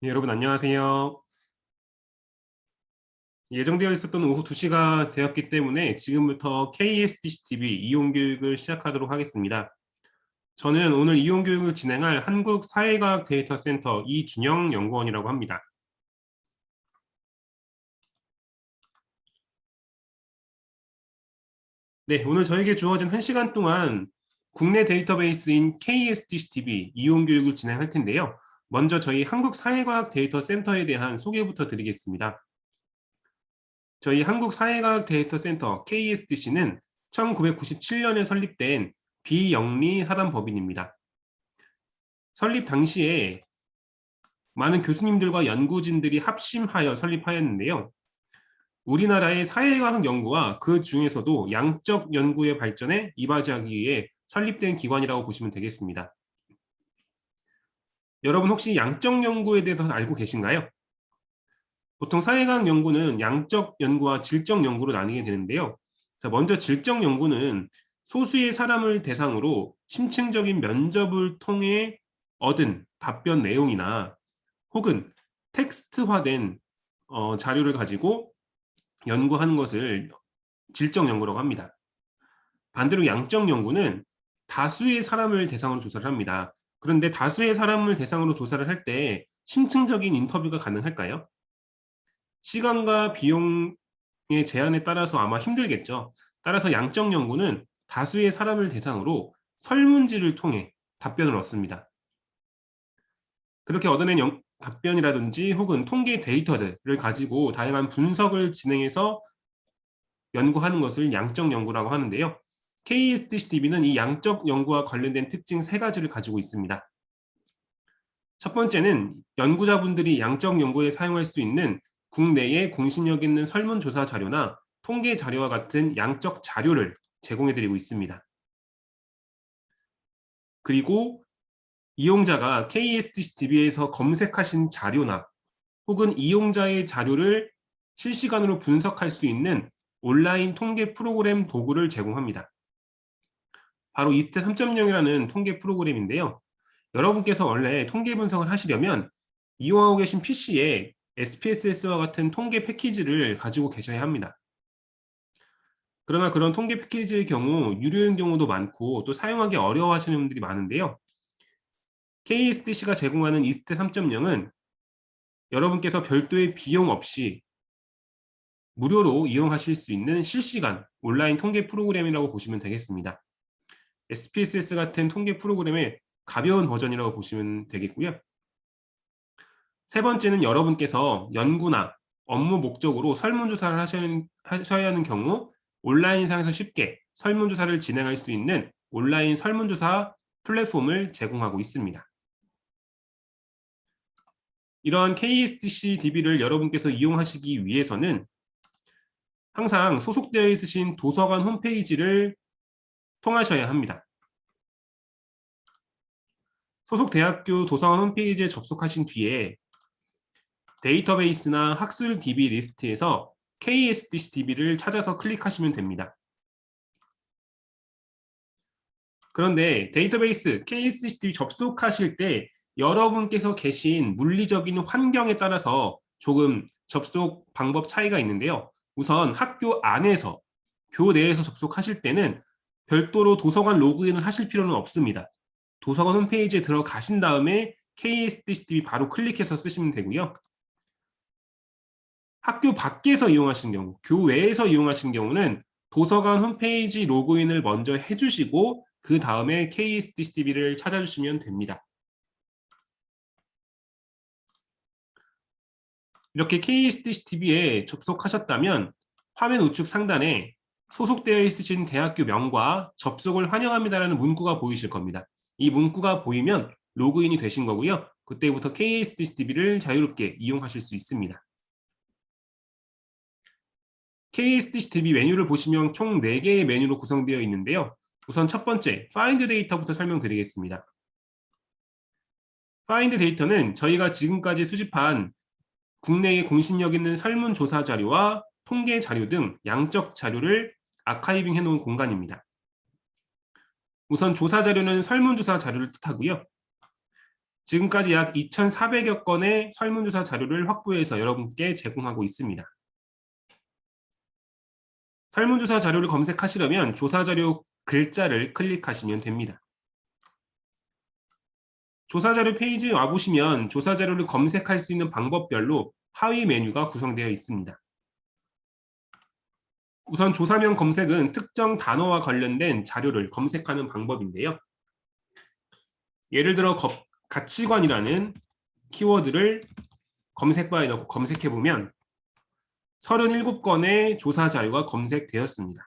네, 여러분 안녕하세요. 예정되어 있었던 오후 2시가 되었기 때문에 지금부터 KSDC-TV 이용교육을 시작하도록 하겠습니다. 저는 오늘 이용교육을 진행할 한국사회과학데이터센터 이준영 연구원이라고 합니다. 네, 오늘 저에게 주어진 1시간 동안 국내 데이터베이스인 KSDC-TV 이용교육을 진행할 텐데요. 먼저 저희 한국사회과학데이터센터에 대한 소개부터 드리겠습니다. 저희 한국사회과학데이터센터 KSDC는 1997년에 설립된 비영리 사단법인입니다. 설립 당시에 많은 교수님들과 연구진들이 합심하여 설립하였는데요. 우리나라의 사회과학 연구와 그 중에서도 양적 연구의 발전에 이바지하기 위해 설립된 기관이라고 보시면 되겠습니다. 여러분 혹시 양적 연구에 대해서 알고 계신가요? 보통 사회과학 연구는 양적 연구와 질적 연구로 나뉘게 되는데요. 자, 먼저 질적 연구는 소수의 사람을 대상으로 심층적인 면접을 통해 얻은 답변 내용이나 혹은 텍스트화된 자료를 가지고 연구하는 것을 질적 연구라고 합니다. 반대로 양적 연구는 다수의 사람을 대상으로 조사를 합니다. 그런데 다수의 사람을 대상으로 조사를 할 때 심층적인 인터뷰가 가능할까요? 시간과 비용의 제한에 따라서 아마 힘들겠죠. 따라서 양적 연구는 다수의 사람을 대상으로 설문지를 통해 답변을 얻습니다. 그렇게 얻어낸 답변이라든지 혹은 통계 데이터들을 가지고 다양한 분석을 진행해서 연구하는 것을 양적 연구라고 하는데요. KSDC-TV는 이 양적 연구와 관련된 특징 3가지를 가지고 있습니다. 첫 번째는 연구자분들이 양적 연구에 사용할 수 있는 국내에 공신력 있는 설문조사 자료나 통계 자료와 같은 양적 자료를 제공해드리고 있습니다. 그리고 이용자가 KSDC-TV에서 검색하신 자료나 혹은 이용자의 자료를 실시간으로 분석할 수 있는 온라인 통계 프로그램 도구를 제공합니다. 바로 이스탯 3.0이라는 통계 프로그램인데요. 여러분께서 원래 통계 분석을 하시려면 이용하고 계신 PC에 SPSS와 같은 통계 패키지를 가지고 계셔야 합니다. 그러나 그런 통계 패키지의 경우 유료인 경우도 많고 또 사용하기 어려워하시는 분들이 많은데요. KSDC가 제공하는 이스탯 3.0은 여러분께서 별도의 비용 없이 무료로 이용하실 수 있는 실시간 온라인 통계 프로그램이라고 보시면 되겠습니다. SPSS 같은 통계 프로그램의 가벼운 버전이라고 보시면 되겠고요. 세 번째는 여러분께서 연구나 업무 목적으로 설문조사를 하셔야 하는 경우 온라인상에서 쉽게 설문조사를 진행할 수 있는 온라인 설문조사 플랫폼을 제공하고 있습니다. 이러한 KSDC-DB를 여러분께서 이용하시기 위해서는 항상 소속되어 있으신 도서관 홈페이지를 통하셔야 합니다. 소속 대학교 도서관 홈페이지에 접속하신 뒤에 데이터베이스나 학술 DB 리스트에서 KSDC-DB를 찾아서 클릭하시면 됩니다. 그런데 데이터베이스 KSDC-DB 접속하실 때 여러분께서 계신 물리적인 환경에 따라서 조금 접속 방법 차이가 있는데요. 우선 학교 안에서, 교내에서 접속하실 때는 별도로 도서관 로그인을 하실 필요는 없습니다. 도서관 홈페이지에 들어가신 다음에 KSDC-DB 바로 클릭해서 쓰시면 되고요. 학교 밖에서 이용하시는 경우, 교외에서 이용하시는 경우는 도서관 홈페이지 로그인을 먼저 해주시고 그 다음에 KSDC-DB를 찾아주시면 됩니다. 이렇게 KSDC-DB에 접속하셨다면 화면 우측 상단에 소속되어 있으신 대학교 명과 접속을 환영합니다라는 문구가 보이실 겁니다. 이 문구가 보이면 로그인이 되신 거고요. 그때부터 KSDC-DB를 자유롭게 이용하실 수 있습니다. KSDC-DB 메뉴를 보시면 총 4개의 메뉴로 구성되어 있는데요. 우선 첫 번째, Find 데이터부터 설명드리겠습니다. Find 데이터는 저희가 지금까지 수집한 국내에 공신력 있는 설문조사 자료와 통계 자료 등 양적 자료를 아카이빙 해놓은 공간입니다. 우선 조사 자료는 설문조사 자료를 뜻하고요. 지금까지 약 2,400여 건의 설문조사 자료를 확보해서 여러분께 제공하고 있습니다. 설문조사 자료를 검색하시려면 조사 자료 글자를 클릭하시면 됩니다. 조사 자료 페이지에 와보시면 조사 자료를 검색할 수 있는 방법별로 하위 메뉴가 구성되어 있습니다. 우선 조사명 검색은 특정 단어와 관련된 자료를 검색하는 방법인데요. 예를 들어 가치관이라는 키워드를 검색바에 넣고 검색해보면 37건의 조사 자료가 검색되었습니다.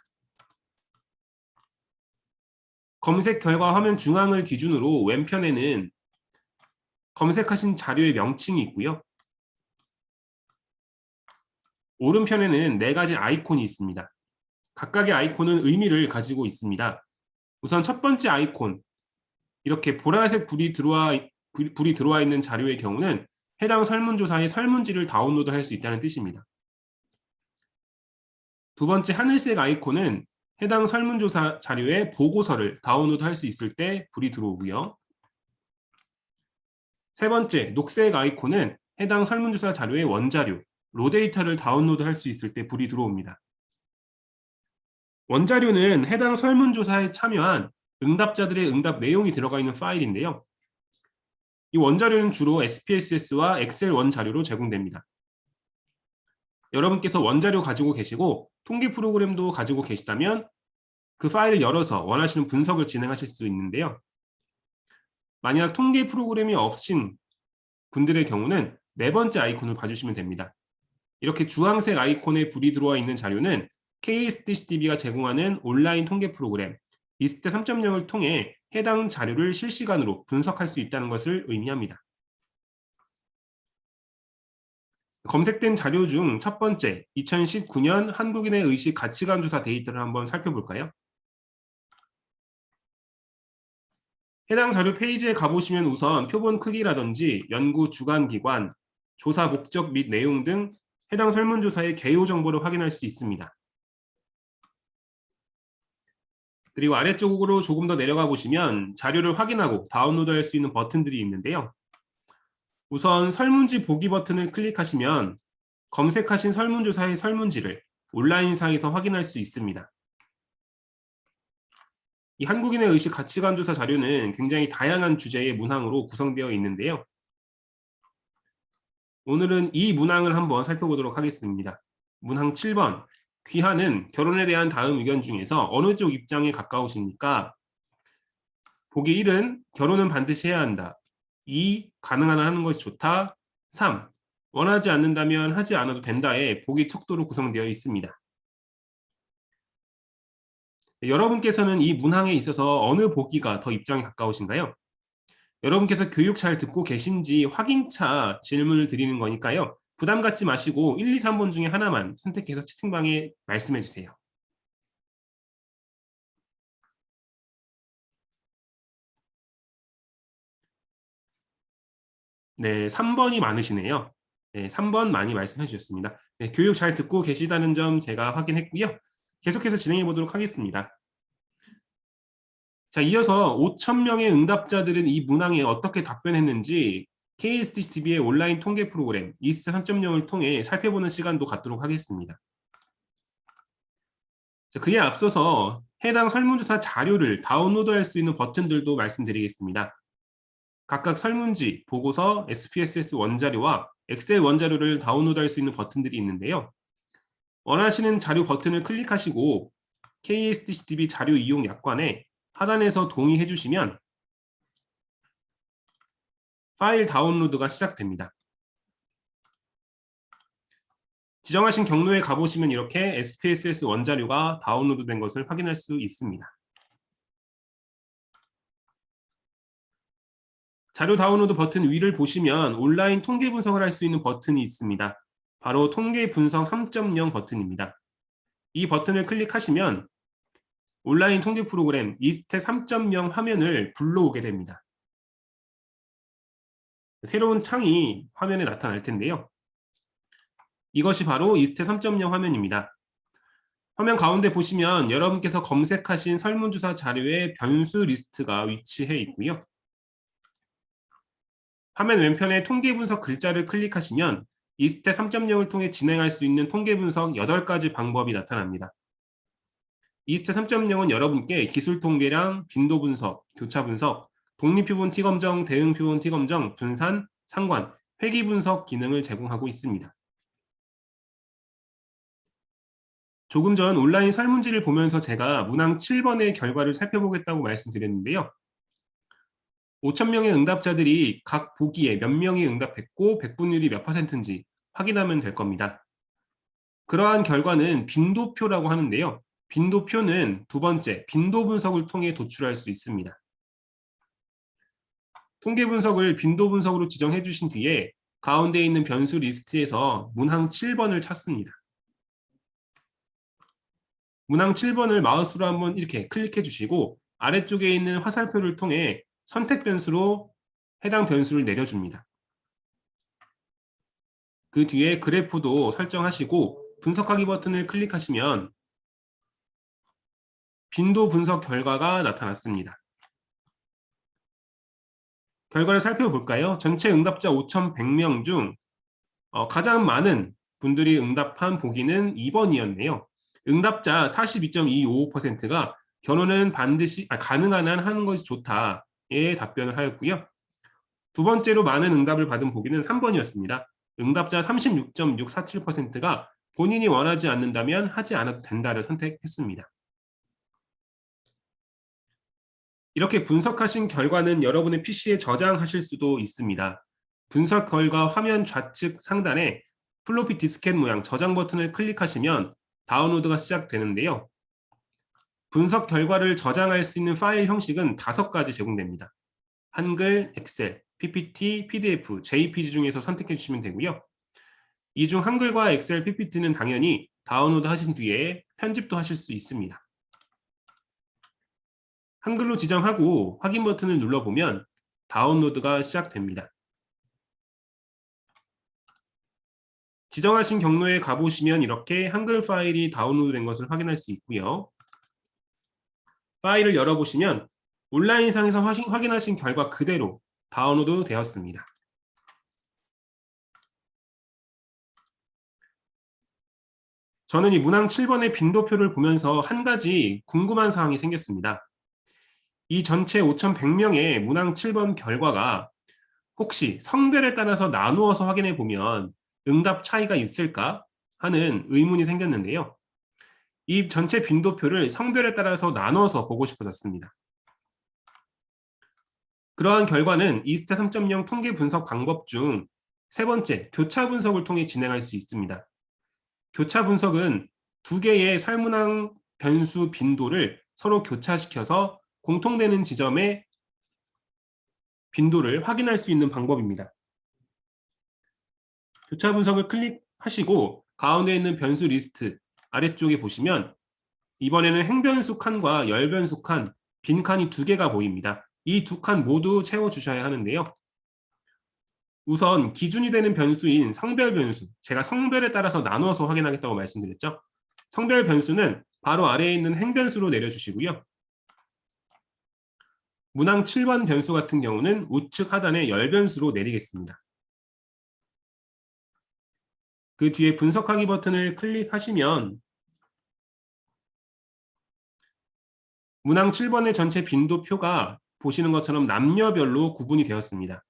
검색 결과 화면 중앙을 기준으로 왼편에는 검색하신 자료의 명칭이 있고요. 오른편에는 4가지 아이콘이 있습니다. 각각의 아이콘은 의미를 가지고 있습니다. 우선 첫 번째 아이콘, 이렇게 보라색 불이 들어와 있는 자료의 경우는 해당 설문조사의 설문지를 다운로드할 수 있다는 뜻입니다. 두 번째 하늘색 아이콘은 해당 설문조사 자료의 보고서를 다운로드할 수 있을 때 불이 들어오고요. 세 번째 녹색 아이콘은 해당 설문조사 자료의 원자료, 로데이터를 다운로드할 수 있을 때 불이 들어옵니다. 원자료는 해당 설문조사에 참여한 응답자들의 응답 내용이 들어가 있는 파일인데요. 이 원자료는 주로 SPSS와 엑셀 원자료로 제공됩니다. 여러분께서 원자료 가지고 계시고 통계 프로그램도 가지고 계시다면 그 파일을 열어서 원하시는 분석을 진행하실 수 있는데요. 만약 통계 프로그램이 없으신 분들의 경우는 4번째 아이콘을 봐주시면 됩니다. 이렇게 주황색 아이콘에 불이 들어와 있는 자료는 KSTCDB가 제공하는 온라인 통계 프로그램 이스트 3.0을 통해 해당 자료를 실시간으로 분석할 수 있다는 것을 의미합니다. 검색된 자료 중 첫 번째, 2019년 한국인의 의식 가치관 조사 데이터를 한번 살펴볼까요? 해당 자료 페이지에 가보시면 우선 표본 크기라든지 연구 주관 기관, 조사 목적 및 내용 등 해당 설문조사의 개요 정보를 확인할 수 있습니다. 그리고 아래쪽으로 조금 더 내려가 보시면 자료를 확인하고 다운로드할 수 있는 버튼들이 있는데요. 우선 설문지 보기 버튼을 클릭하시면 검색하신 설문조사의 설문지를 온라인상에서 확인할 수 있습니다. 이 한국인의 의식 가치관 조사 자료는 굉장히 다양한 주제의 문항으로 구성되어 있는데요. 오늘은 이 문항을 한번 살펴보도록 하겠습니다. 문항 7번. 귀하는 결혼에 대한 다음 의견 중에서 어느 쪽 입장에 가까우십니까? 보기 1은 결혼은 반드시 해야 한다. 2. 가능한 한 하는 것이 좋다. 3. 원하지 않는다면 하지 않아도 된다에 보기 척도로 구성되어 있습니다. 여러분께서는 이 문항에 있어서 어느 보기가 더 입장에 가까우신가요? 여러분께서 교육 잘 듣고 계신지 확인차 질문을 드리는 거니까요. 부담 갖지 마시고 1, 2, 3번 중에 하나만 선택해서 채팅방에 말씀해 주세요. 네, 3번이 많으시네요. 네, 3번 많이 말씀해 주셨습니다. 네, 교육 잘 듣고 계시다는 점 제가 확인했고요. 계속해서 진행해 보도록 하겠습니다. 자, 이어서 5,000명의 응답자들은 이 문항에 어떻게 답변했는지 KSTCDB의 온라인 통계 프로그램 이스트 3.0을 통해 살펴보는 시간도 갖도록 하겠습니다. 자, 그에 앞서서 해당 설문조사 자료를 다운로드할 수 있는 버튼들도 말씀드리겠습니다. 각각 설문지, 보고서, SPSS 원자료와 엑셀 원자료를 다운로드할 수 있는 버튼들이 있는데요. 원하시는 자료 버튼을 클릭하시고 KSTCDB 자료 이용 약관에 하단에서 동의해 주시면 파일 다운로드가 시작됩니다. 지정하신 경로에 가보시면 이렇게 SPSS 원자료가 다운로드된 것을 확인할 수 있습니다. 자료 다운로드 버튼 위를 보시면 온라인 통계 분석을 할 수 있는 버튼이 있습니다. 바로 통계 분석 3.0 버튼입니다. 이 버튼을 클릭하시면 온라인 통계 프로그램 이스트 3.0 화면을 불러오게 됩니다. 새로운 창이 화면에 나타날 텐데요. 이것이 바로 이스트 3.0 화면입니다. 화면 가운데 보시면 여러분께서 검색하신 설문조사 자료의 변수 리스트가 위치해 있고요. 화면 왼편에 통계 분석 글자를 클릭하시면 이스텝 3.0을 통해 진행할 수 있는 통계 분석 8가지 방법이 나타납니다. 이스텝 3.0은 여러분께 기술 통계량, 빈도 분석, 교차 분석, 독립표본 T검정, 대응표본 T검정, 분산, 상관, 회귀 분석 기능을 제공하고 있습니다. 조금 전 온라인 설문지를 보면서 제가 문항 7번의 결과를 살펴보겠다고 말씀드렸는데요. 5,000명의 응답자들이 각 보기에 몇 명이 응답했고 백분율이 몇 %인지 확인하면 될 겁니다. 그러한 결과는 빈도표라고 하는데요. 빈도표는 두 번째, 빈도 분석을 통해 도출할 수 있습니다. 통계 분석을 빈도 분석으로 지정해 주신 뒤에 가운데 있는 변수 리스트에서 문항 7번을 찾습니다. 문항 7번을 마우스로 한번 이렇게 클릭해 주시고 아래쪽에 있는 화살표를 통해 선택 변수로 해당 변수를 내려줍니다. 그 뒤에 그래프도 설정하시고 분석하기 버튼을 클릭하시면 빈도 분석 결과가 나타났습니다. 결과를 살펴볼까요? 전체 응답자 5,100명 중 가장 많은 분들이 응답한 보기는 2번이었네요. 응답자 42.25%가 결혼은 반드시 가능한 한 하는 것이 좋다에 답변을 하였고요. 두 번째로 많은 응답을 받은 보기는 3번이었습니다. 응답자 36.647%가 본인이 원하지 않는다면 하지 않아도 된다를 선택했습니다. 이렇게 분석하신 결과는 여러분의 PC에 저장하실 수도 있습니다. 분석 결과 화면 좌측 상단에 플로피 디스켓 모양 저장 버튼을 클릭하시면 다운로드가 시작되는데요. 분석 결과를 저장할 수 있는 파일 형식은 5가지 제공됩니다. 한글, 엑셀, PPT, PDF, JPG 중에서 선택해 주시면 되고요. 이 중 한글과 엑셀, PPT는 당연히 다운로드 하신 뒤에 편집도 하실 수 있습니다. 한글로 지정하고 확인 버튼을 눌러보면 다운로드가 시작됩니다. 지정하신 경로에 가보시면 이렇게 한글 파일이 다운로드된 것을 확인할 수 있고요. 파일을 열어보시면 온라인상에서 확인하신 결과 그대로 다운로드 되었습니다. 저는 이 문항 7번의 빈도표를 보면서 한 가지 궁금한 사항이 생겼습니다. 이 전체 5,100명의 문항 7번 결과가 혹시 성별에 따라서 나누어서 확인해 보면 응답 차이가 있을까 하는 의문이 생겼는데요. 이 전체 빈도표를 성별에 따라서 나눠서 보고 싶어졌습니다. 그러한 결과는 이스텝 3.0 통계 분석 방법 중 세 번째, 교차 분석을 통해 진행할 수 있습니다. 교차 분석은 두 개의 설문항 변수 빈도를 서로 교차시켜서 공통되는 지점의 빈도를 확인할 수 있는 방법입니다. 교차 분석을 클릭하시고 가운데 있는 변수 리스트 아래쪽에 보시면 이번에는 행변수 칸과 열변수 칸, 빈 칸이 2개가 보입니다. 이 2칸 모두 채워주셔야 하는데요. 우선 기준이 되는 변수인 성별 변수, 제가 성별에 따라서 나누어서 확인하겠다고 말씀드렸죠. 성별 변수는 바로 아래에 있는 행변수로 내려주시고요. 문항 7번 변수 같은 경우는 우측 하단에 열변수로 내리겠습니다. 그 뒤에 분석하기 버튼을 클릭하시면 문항 7번의 전체 빈도표가 보시는 것처럼 남녀별로 구분이 되었습니다.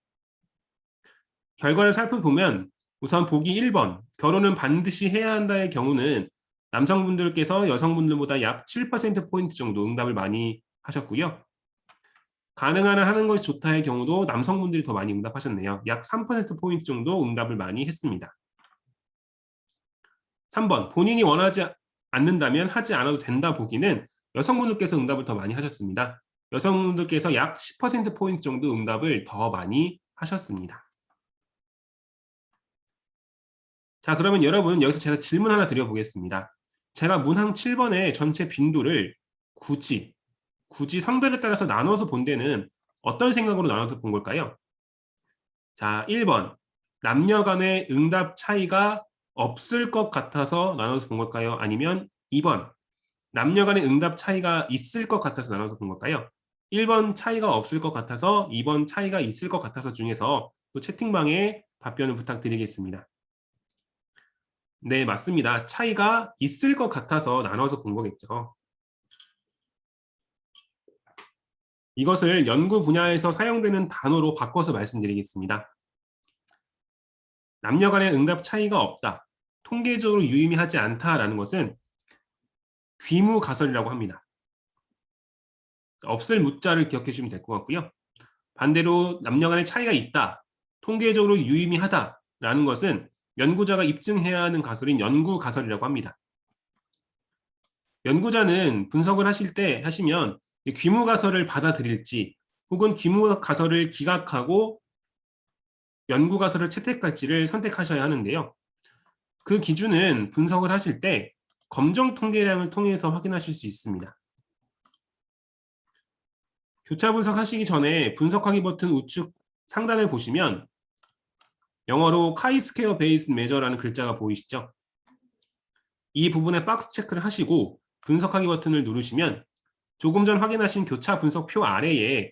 결과를 살펴보면 우선 보기 1번, 결혼은 반드시 해야 한다의 경우는 남성분들께서 여성분들보다 약 7%포인트 정도 응답을 많이 하셨고요. 가능한 한 하는 것이 좋다의 경우도 남성분들이 더 많이 응답하셨네요. 약 3%포인트 정도 응답을 많이 했습니다. 3번, 본인이 원하지 않는다면 하지 않아도 된다 보기는 여성분들께서 응답을 더 많이 하셨습니다. 여성분들께서 약 10%포인트 정도 응답을 더 많이 하셨습니다. 자, 그러면 여러분 여기서 제가 질문 하나 드려보겠습니다. 제가 문항 7번의 전체 빈도를 굳이 성별에 따라서 나눠서 본 데는 어떤 생각으로 나눠서 본 걸까요? 자, 1번, 남녀 간의 응답 차이가 없을 것 같아서 나눠서 본 걸까요? 아니면 2번, 남녀 간의 응답 차이가 있을 것 같아서 나눠서 본 걸까요? 1번 차이가 없을 것 같아서, 2번 차이가 있을 것 같아서 중에서 또 채팅방에 답변을 부탁드리겠습니다. 네, 맞습니다. 차이가 있을 것 같아서 나눠서 본 거겠죠. 이것을 연구 분야에서 사용되는 단어로 바꿔서 말씀드리겠습니다. 남녀 간의 응답 차이가 없다, 통계적으로 유의미하지 않다라는 것은 귀무가설이라고 합니다. 없을 무자를 기억해 주시면 될 것 같고요. 반대로 남녀 간의 차이가 있다, 통계적으로 유의미하다라는 것은 연구자가 입증해야 하는 가설인 연구가설이라고 합니다. 연구자는 분석을 하시면 귀무가설을 받아들일지 혹은 귀무가설을 기각하고 연구가설을 채택할지를 선택하셔야 하는데요. 그 기준은 분석을 하실 때 검정 통계량을 통해서 확인하실 수 있습니다. 교차 분석하시기 전에 분석하기 버튼 우측 상단을 보시면 영어로 chi-square based measure라는 글자가 보이시죠? 이 부분에 박스 체크를 하시고 분석하기 버튼을 누르시면 조금 전 확인하신 교차 분석표 아래에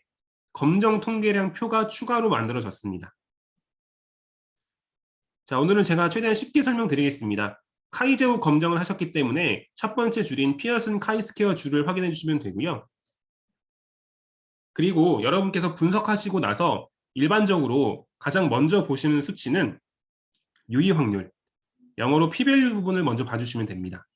검정 통계량 표가 추가로 만들어졌습니다. 자, 오늘은 제가 최대한 쉽게 설명드리겠습니다. 카이 제곱 검정을 하셨기 때문에 첫 번째 줄인 피어슨 카이-스퀘어 줄을 확인해 주시면 되고요. 그리고 여러분께서 분석하시고 나서 일반적으로 가장 먼저 보시는 수치는 유의 확률, 영어로 p-밸류 부분을 먼저 봐주시면 됩니다.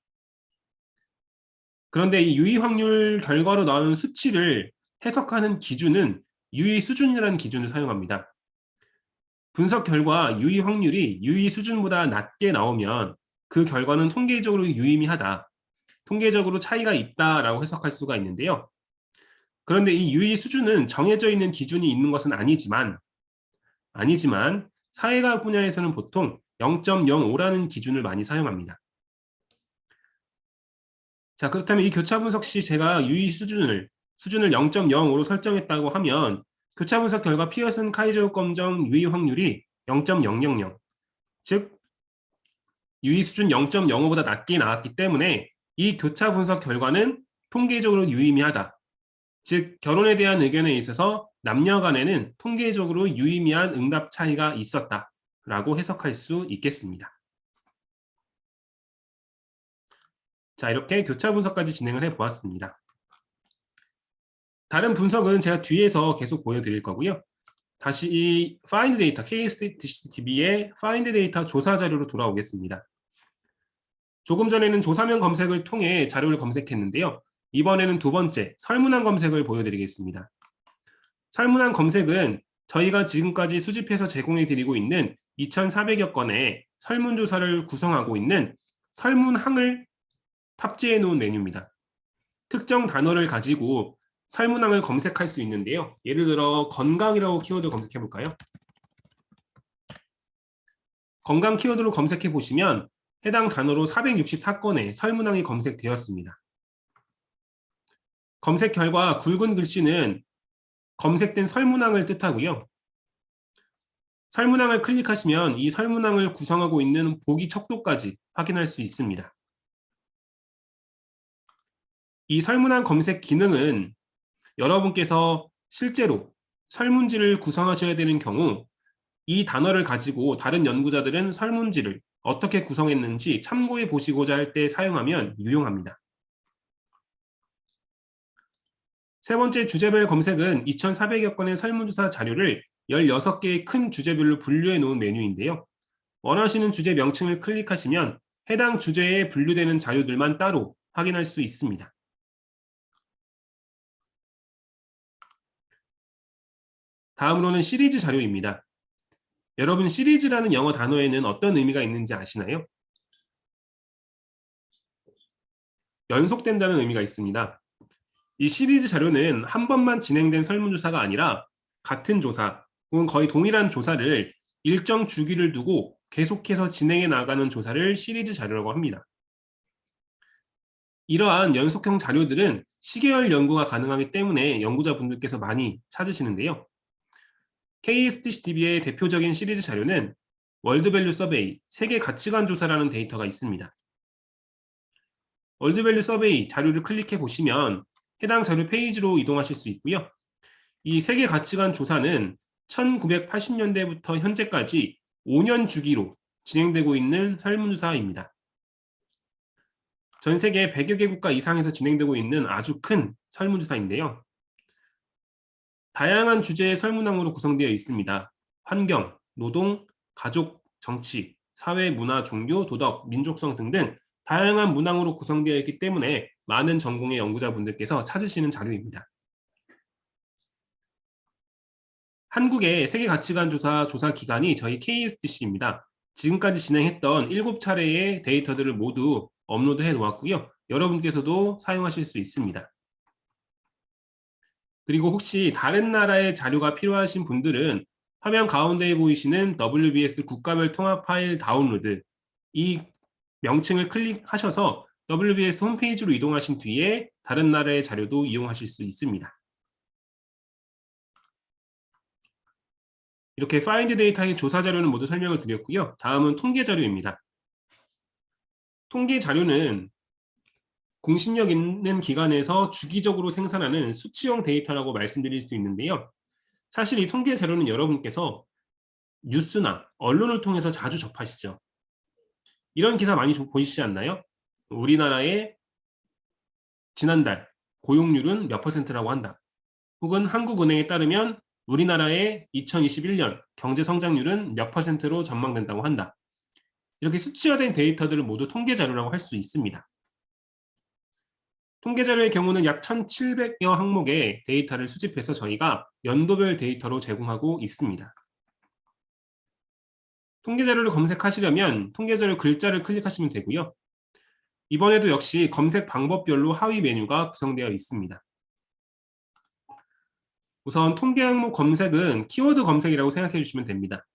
그런데 이 유의 확률 결과로 나온 수치를 해석하는 기준은 유의 수준이라는 기준을 사용합니다. 분석 결과 유의 확률이 유의 수준보다 낮게 나오면 그 결과는 통계적으로 유의미하다, 통계적으로 차이가 있다라고 해석할 수가 있는데요. 그런데 이 유의 수준은 정해져 있는 기준이 있는 것은 아니지만 사회과학 분야에서는 보통 0.05라는 기준을 많이 사용합니다. 자, 그렇다면 이 교차 분석 시 제가 유의 수준을 0.05로 설정했다고 하면 교차 분석 결과 피어슨 카이-제곱 검정 유의 확률이 0.000, 즉 유의 수준 0.05보다 낮게 나왔기 때문에 이 교차 분석 결과는 통계적으로 유의미하다, 즉 결혼에 대한 의견에 있어서 남녀 간에는 통계적으로 유의미한 응답 차이가 있었다라고 해석할 수 있겠습니다. 자, 이렇게 교차 분석까지 진행을 해보았습니다. 다른 분석은 제가 뒤에서 계속 보여드릴 거고요. 다시 이 Find Data, KSTV의 Find Data 조사 자료로 돌아오겠습니다. 조금 전에는 조사면 검색을 통해 자료를 검색했는데요. 이번에는 두 번째, 설문안 검색을 보여드리겠습니다. 설문안 검색은 저희가 지금까지 수집해서 제공해드리고 있는 2,400여 건의 설문조사를 구성하고 있는 설문항을 탑재해 놓은 메뉴입니다. 특정 단어를 가지고 설문항을 검색할 수 있는데요. 예를 들어 건강이라고 키워드 검색해 볼까요? 건강 키워드로 검색해 보시면 해당 단어로 464건의 설문항이 검색되었습니다. 검색 결과 굵은 글씨는 검색된 설문항을 뜻하고요. 설문항을 클릭하시면 이 설문항을 구성하고 있는 보기 척도까지 확인할 수 있습니다. 이 설문항 검색 기능은 여러분께서 실제로 설문지를 구성하셔야 되는 경우 이 단어를 가지고 다른 연구자들은 설문지를 어떻게 구성했는지 참고해 보시고자 할 때 사용하면 유용합니다. 세 번째 주제별 검색은 2,400여 건의 설문조사 자료를 16개의 큰 주제별로 분류해 놓은 메뉴인데요. 원하시는 주제 명칭을 클릭하시면 해당 주제에 분류되는 자료들만 따로 확인할 수 있습니다. 다음으로는 시리즈 자료입니다. 여러분, 시리즈라는 영어 단어에는 어떤 의미가 있는지 아시나요? 연속된다는 의미가 있습니다. 이 시리즈 자료는 한 번만 진행된 설문조사가 아니라 같은 조사 혹은 거의 동일한 조사를 일정 주기를 두고 계속해서 진행해 나가는 조사를 시리즈 자료라고 합니다. 이러한 연속형 자료들은 시계열 연구가 가능하기 때문에 연구자분들께서 많이 찾으시는데요. KSTCTV의 대표적인 시리즈 자료는 월드밸류 서베이, 세계 가치관 조사라는 데이터가 있습니다. 월드밸류 서베이 자료를 클릭해 보시면 해당 자료 페이지로 이동하실 수 있고요. 이 세계 가치관 조사는 1980년대부터 현재까지 5년 주기로 진행되고 있는 설문조사입니다. 전 세계 100여 개 국가 이상에서 진행되고 있는 아주 큰 설문조사인데요. 다양한 주제의 설문항으로 구성되어 있습니다. 환경, 노동, 가족, 정치, 사회, 문화, 종교, 도덕, 민족성 등등 다양한 문항으로 구성되어 있기 때문에 많은 전공의 연구자분들께서 찾으시는 자료입니다. 한국의 세계가치관 조사 기관이 저희 KSTC입니다. 지금까지 진행했던 7차례의 데이터들을 모두 업로드해 놓았고요. 여러분께서도 사용하실 수 있습니다. 그리고 혹시 다른 나라의 자료가 필요하신 분들은 화면 가운데에 보이시는 WBS 국가별 통합 파일 다운로드 이 명칭을 클릭하셔서 WBS 홈페이지로 이동하신 뒤에 다른 나라의 자료도 이용하실 수 있습니다. 이렇게 파인드 데이터의 조사 자료는 모두 설명을 드렸고요. 다음은 통계 자료입니다. 통계 자료는 공신력 있는 기관에서 주기적으로 생산하는 수치형 데이터라고 말씀드릴 수 있는데요. 사실 이 통계 자료는 여러분께서 뉴스나 언론을 통해서 자주 접하시죠. 이런 기사 많이 보이시지 않나요? 우리나라의 지난달 고용률은 몇 %라고 한다. 혹은 한국은행에 따르면 우리나라의 2021년 경제 성장률은 몇 %로 전망된다고 한다. 이렇게 수치화된 데이터들을 모두 통계 자료라고 할 수 있습니다. 통계 자료의 경우는 약 1,700여 항목의 데이터를 수집해서 저희가 연도별 데이터로 제공하고 있습니다. 통계 자료를 검색하시려면 통계 자료 글자를 클릭하시면 되고요. 이번에도 역시 검색 방법별로 하위 메뉴가 구성되어 있습니다. 우선 통계 항목 검색은 키워드 검색이라고 생각해 주시면 됩니다.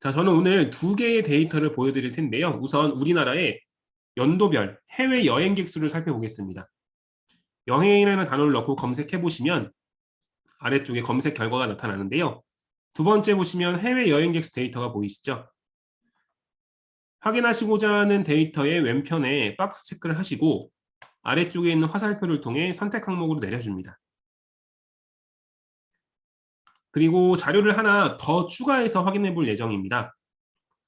자, 저는 오늘 2개의 데이터를 보여드릴 텐데요. 우선 우리나라의 연도별 해외 여행객 수를 살펴보겠습니다. 여행이라는 단어를 넣고 검색해 보시면 아래쪽에 검색 결과가 나타나는데요. 두 번째 보시면 해외 여행객 수 데이터가 보이시죠? 확인하시고자 하는 데이터의 왼편에 박스 체크를 하시고 아래쪽에 있는 화살표를 통해 선택 항목으로 내려줍니다. 그리고 자료를 하나 더 추가해서 확인해 볼 예정입니다.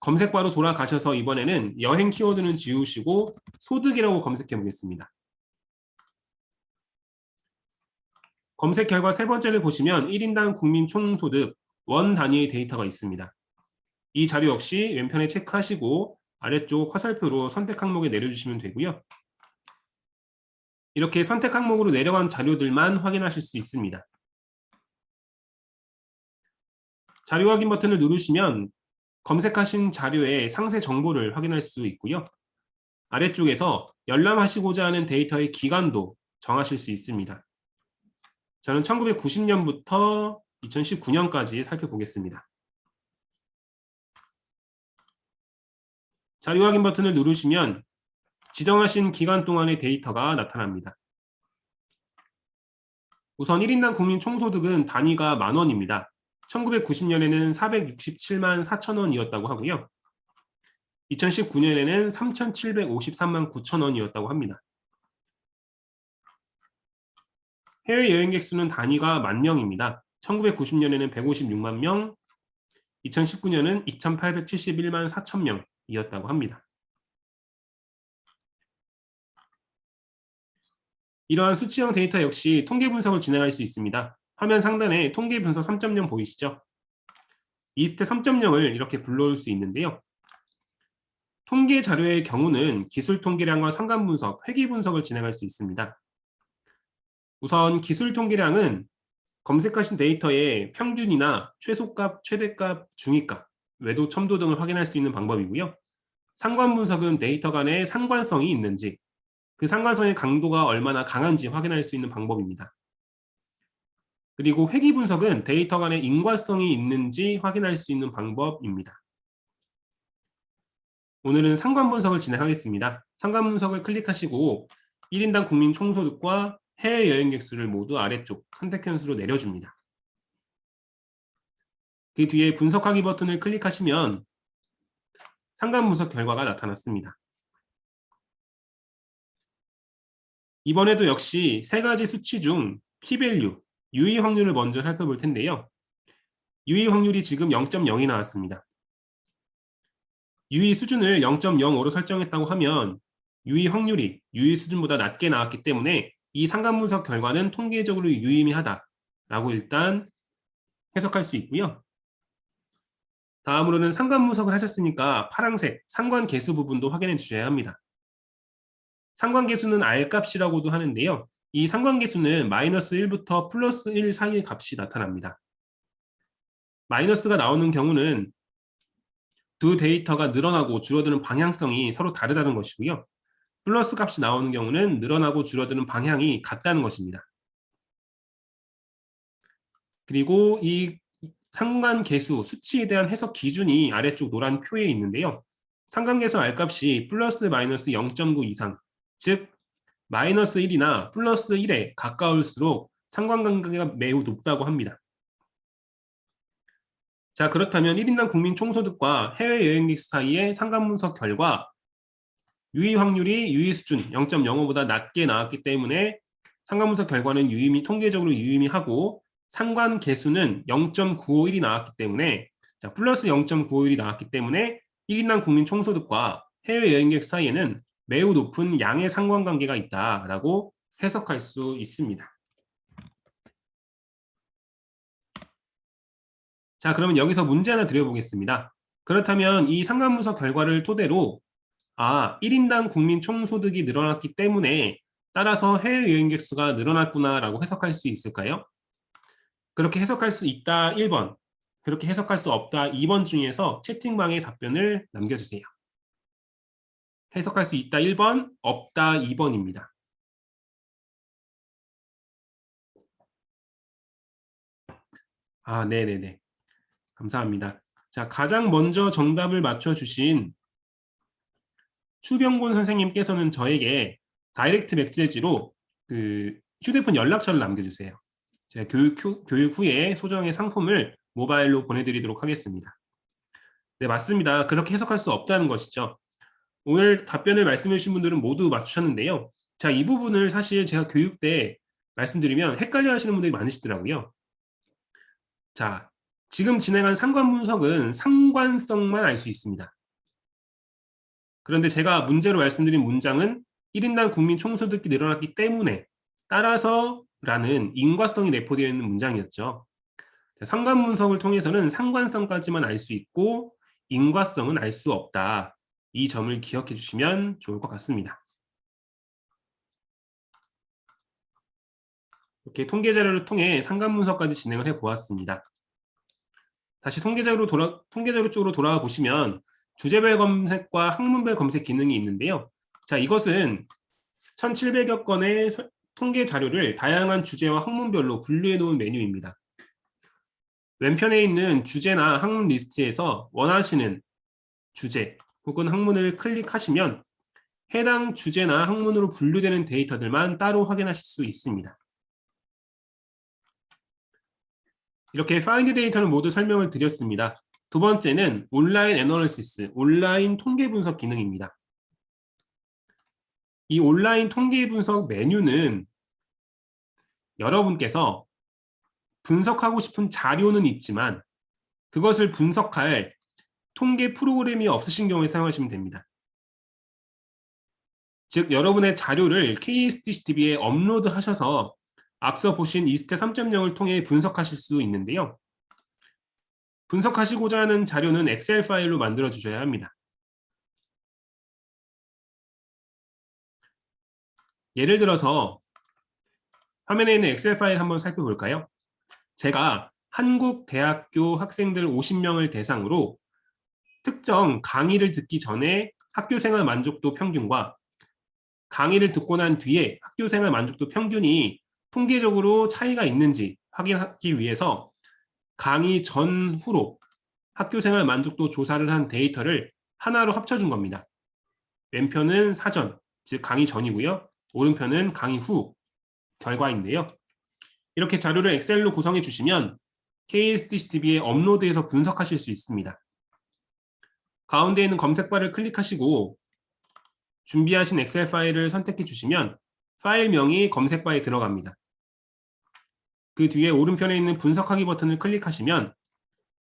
검색바로 돌아가셔서 이번에는 여행 키워드는 지우시고 소득이라고 검색해 보겠습니다. 검색 결과 세 번째를 보시면 1인당 국민 총소득 원 단위의 데이터가 있습니다. 이 자료 역시 왼편에 체크하시고 아래쪽 화살표로 선택 항목에 내려주시면 되고요. 이렇게 선택 항목으로 내려간 자료들만 확인하실 수 있습니다. 자료 확인 버튼을 누르시면 검색하신 자료의 상세 정보를 확인할 수 있고요. 아래쪽에서 열람하시고자 하는 데이터의 기간도 정하실 수 있습니다. 저는 1990년부터 2019년까지 살펴보겠습니다. 자료 확인 버튼을 누르시면 지정하신 기간 동안의 데이터가 나타납니다. 우선 1인당 국민 총소득은 단위가 만원입니다. 1990년에는 467만 4천원이었다고 하고요. 2019년에는 3,753만 9천원이었다고 합니다. 해외 여행객 수는 단위가 만 명입니다. 1990년에는 156만 명, 2019년은 2,871만 4천 명이었다고 합니다. 이러한 수치형 데이터 역시 통계 분석을 진행할 수 있습니다. 화면 상단에 통계 분석 3.0 보이시죠? 이스트 3.0을 이렇게 불러올 수 있는데요. 통계 자료의 경우는 기술 통계량과 상관 분석, 회귀 분석을 진행할 수 있습니다. 우선 기술 통계량은 검색하신 데이터의 평균이나 최소값, 최대값, 중위값, 외도, 첨도 등을 확인할 수 있는 방법이고요. 상관 분석은 데이터 간의 상관성이 있는지, 그 상관성의 강도가 얼마나 강한지 확인할 수 있는 방법입니다. 그리고 회귀 분석은 데이터 간의 인과성이 있는지 확인할 수 있는 방법입니다. 오늘은 상관 분석을 진행하겠습니다. 상관 분석을 클릭하시고 1인당 국민 총소득과 해외 여행객 수를 모두 아래쪽 선택 현수로 내려줍니다. 그 뒤에 분석하기 버튼을 클릭하시면 상관 분석 결과가 나타났습니다. 이번에도 역시 세 가지 수치 중 p-value, 유의 확률을 먼저 살펴볼 텐데요. 유의 확률이 지금 0.0이 나왔습니다. 유의 수준을 0.05로 설정했다고 하면 유의 확률이 유의 수준보다 낮게 나왔기 때문에 이 상관분석 결과는 통계적으로 유의미하다라고 일단 해석할 수 있고요. 다음으로는 상관분석을 하셨으니까 파란색 상관계수 부분도 확인해 주셔야 합니다. 상관계수는 R값이라고도 하는데요. 이 상관계수는 마이너스 1부터 플러스 1 사이의 값이 나타납니다. 마이너스가 나오는 경우는 두 데이터가 늘어나고 줄어드는 방향성이 서로 다르다는 것이고요. 플러스 값이 나오는 경우는 늘어나고 줄어드는 방향이 같다는 것입니다. 그리고 이 상관계수 수치에 대한 해석 기준이 아래쪽 노란 표에 있는데요. 상관계수 R값이 플러스 마이너스 0.9 이상, 즉 마이너스 1이나 플러스 1에 가까울수록 상관관계가 매우 높다고 합니다. 자, 그렇다면 1인당 국민 총소득과 해외여행객 사이의 상관분석 결과 유의 확률이 유의 수준 0.05보다 낮게 나왔기 때문에 상관분석 결과는 통계적으로 유의미하고 상관계수는 0.951이 나왔기 때문에 플러스 0.951이 나왔기 때문에 1인당 국민 총소득과 해외여행객 사이에는 매우 높은 양의 상관관계가 있다라고 해석할 수 있습니다. 자, 그러면 여기서 문제 하나 드려보겠습니다. 그렇다면 이 상관분석 결과를 토대로 1인당 국민 총소득이 늘어났기 때문에 따라서 해외여행객 수가 늘어났구나라고 해석할 수 있을까요? 그렇게 해석할 수 있다 1번, 그렇게 해석할 수 없다 2번 중에서 채팅방에 답변을 남겨주세요. 해석할 수 있다 1번, 없다 2번입니다. 네네네. 감사합니다. 자, 가장 먼저 정답을 맞춰주신 추병곤 선생님께서는 저에게 다이렉트 메시지로 그 휴대폰 연락처를 남겨주세요. 제가 교육 후에 소정의 상품을 모바일로 보내드리도록 하겠습니다. 네, 맞습니다. 그렇게 해석할 수 없다는 것이죠. 오늘 답변을 말씀해 주신 분들은 모두 맞추셨는데요. 자, 이 부분을 사실 제가 교육 때 말씀드리면 헷갈려 하시는 분들이 많으시더라고요. 자, 지금 진행한 상관분석은 상관성만 알 수 있습니다. 그런데 제가 문제로 말씀드린 문장은 1인당 국민 총소득이 늘어났기 때문에 따라서 라는 인과성이 내포되어 있는 문장이었죠. 상관분석을 통해서는 상관성까지만 알 수 있고 인과성은 알 수 없다. 이 점을 기억해 주시면 좋을 것 같습니다. 이렇게 통계 자료를 통해 상관분석까지 진행을 해 보았습니다. 다시 통계 자료 쪽으로 돌아와 보시면 주제별 검색과 학문별 검색 기능이 있는데요. 자, 이것은 1700여 건의 통계 자료를 다양한 주제와 학문별로 분류해 놓은 메뉴입니다. 왼편에 있는 주제나 학문 리스트에서 원하시는 주제 혹은 학문을 클릭하시면 해당 주제나 학문으로 분류되는 데이터들만 따로 확인하실 수 있습니다. 이렇게 파인드 데이터는 모두 설명을 드렸습니다. 두 번째는 온라인 애널리시스, 온라인 통계 분석 기능입니다. 이 온라인 통계 분석 메뉴는 여러분께서 분석하고 싶은 자료는 있지만 그것을 분석할 통계 프로그램이 없으신 경우에 사용하시면 됩니다. 즉, 여러분의 자료를 KSDCTV에 업로드하셔서 앞서 보신 이스트 3.0을 통해 분석하실 수 있는데요. 분석하시고자 하는 자료는 엑셀 파일로 만들어 주셔야 합니다. 예를 들어서 화면에 있는 엑셀 파일 한번 살펴볼까요? 제가 한국 대학교 학생들 50명을 대상으로 특정 강의를 듣기 전에 학교생활 만족도 평균과 강의를 듣고 난 뒤에 학교생활 만족도 평균이 통계적으로 차이가 있는지 확인하기 위해서 강의 전후로 학교생활 만족도 조사를 한 데이터를 하나로 합쳐준 겁니다. 왼편은 사전, 즉 강의 전이고요. 오른편은 강의 후 결과인데요. 이렇게 자료를 엑셀로 구성해 주시면 KSDCTV에 업로드해서 분석하실 수 있습니다. 가운데 있는 검색바를 클릭하시고 준비하신 엑셀 파일을 선택해 주시면 파일명이 검색바에 들어갑니다. 그 뒤에 오른편에 있는 분석하기 버튼을 클릭하시면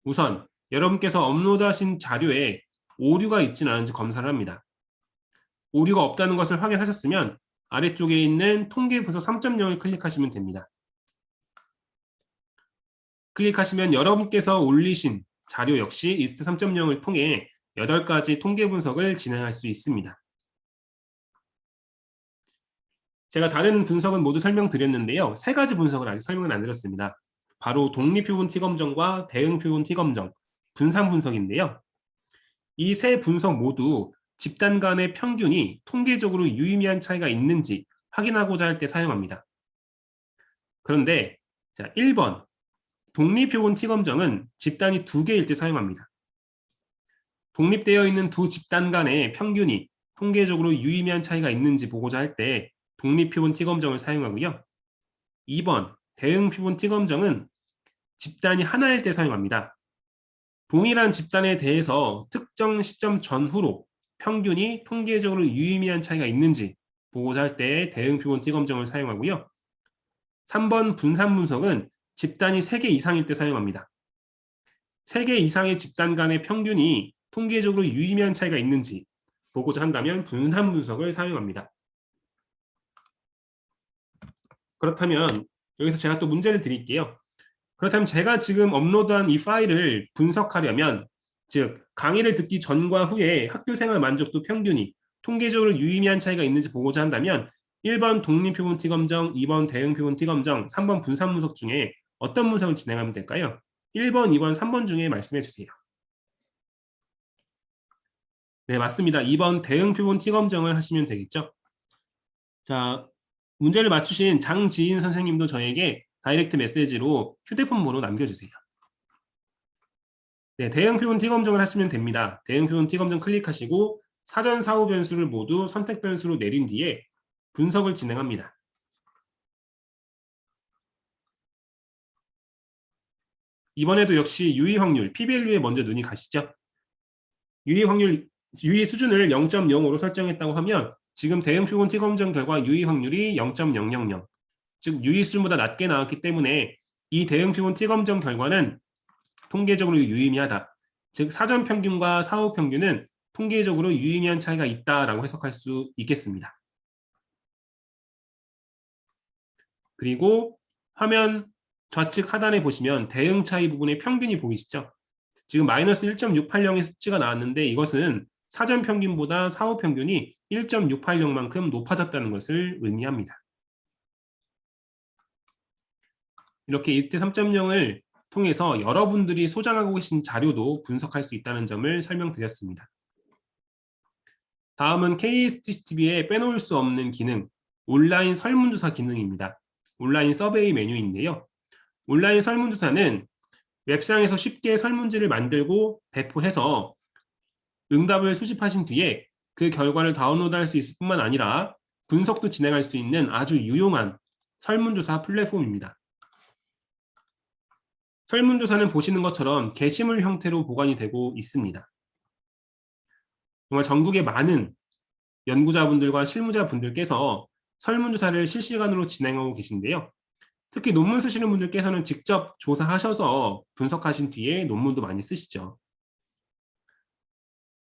우선 여러분께서 업로드하신 자료에 오류가 있지는 않은지 검사를 합니다. 오류가 없다는 것을 확인하셨으면 아래쪽에 있는 통계 분석 3.0을 클릭하시면 됩니다. 클릭하시면 여러분께서 올리신 자료 역시 이스트 3.0을 통해 8가지 통계 분석을 진행할 수 있습니다. 제가 다른 분석은 모두 설명드렸는데요. 3가지 분석을 아직 설명을 안 드렸습니다. 바로 독립표본 T검정과 대응표본 T검정, 분산 분석인데요. 이 세 분석 모두 집단 간의 평균이 통계적으로 유의미한 차이가 있는지 확인하고자 할 때 사용합니다. 그런데 자, 1번 독립표본 T검정은 집단이 2개일 때 사용합니다. 독립되어 있는 두 집단 간의 평균이 통계적으로 유의미한 차이가 있는지 보고자 할 때 독립표본 T검정을 사용하고요. 2번 대응표본 T검정은 집단이 하나일 때 사용합니다. 동일한 집단에 대해서 특정 시점 전후로 평균이 통계적으로 유의미한 차이가 있는지 보고자 할 때 대응표본 T검정을 사용하고요. 3번 분산 분석은 집단이 3개 이상일 때 사용합니다. 3개 이상의 집단 간의 평균이 통계적으로 유의미한 차이가 있는지 보고자 한다면 분산 분석을 사용합니다. 그렇다면 여기서 제가 또 문제를 드릴게요. 그렇다면 제가 지금 업로드한 이 파일을 분석하려면 즉 강의를 듣기 전과 후에 학교생활 만족도 평균이 통계적으로 유의미한 차이가 있는지 보고자 한다면 1번 독립표본 T검정, 2번 대응표본 T검정, 3번 분산 분석 중에 어떤 분석을 진행하면 될까요? 1번, 2번, 3번 중에 말씀해 주세요. 네, 맞습니다. 2번 대응표본 T검정을 하시면 되겠죠. 자, 문제를 맞추신 장지인 선생님도 저에게 다이렉트 메시지로 휴대폰 번호 남겨주세요. 네, 대응표본 T검정을 하시면 됩니다. 대응표본 T검정 클릭하시고 사전 사후 변수를 모두 선택 변수로 내린 뒤에 분석을 진행합니다. 이번에도 역시 유의 확률, p-value에 먼저 눈이 가시죠. 유의 수준을 0.05로 설정했다고 하면 지금 대응표본 T검정 결과 유의 확률이 0.000, 즉 유의 수준보다 낮게 나왔기 때문에 이 대응표본 T검정 결과는 통계적으로 유의미하다. 즉 사전 평균과 사후 평균은 통계적으로 유의미한 차이가 있다라고 해석할 수 있겠습니다. 그리고 화면 좌측 하단에 보시면 대응 차이 부분의 평균이 보이시죠? 지금 마이너스 1.680의 수치가 나왔는데 이것은 사전 평균보다 사후 평균이 1.680만큼 높아졌다는 것을 의미합니다. 이렇게 이스트 3.0을 통해서 여러분들이 소장하고 계신 자료도 분석할 수 있다는 점을 설명드렸습니다. 다음은 KSTCTV에 빼놓을 수 없는 기능, 온라인 설문조사 기능입니다. 온라인 서베이 메뉴인데요. 온라인 설문조사는 웹상에서 쉽게 설문지를 만들고 배포해서 응답을 수집하신 뒤에 그 결과를 다운로드할 수 있을 뿐만 아니라 분석도 진행할 수 있는 아주 유용한 설문조사 플랫폼입니다. 설문조사는 보시는 것처럼 게시물 형태로 보관이 되고 있습니다. 정말 전국의 많은 연구자분들과 실무자분들께서 설문조사를 실시간으로 진행하고 계신데요. 특히 논문 쓰시는 분들께서는 직접 조사하셔서 분석하신 뒤에 논문도 많이 쓰시죠.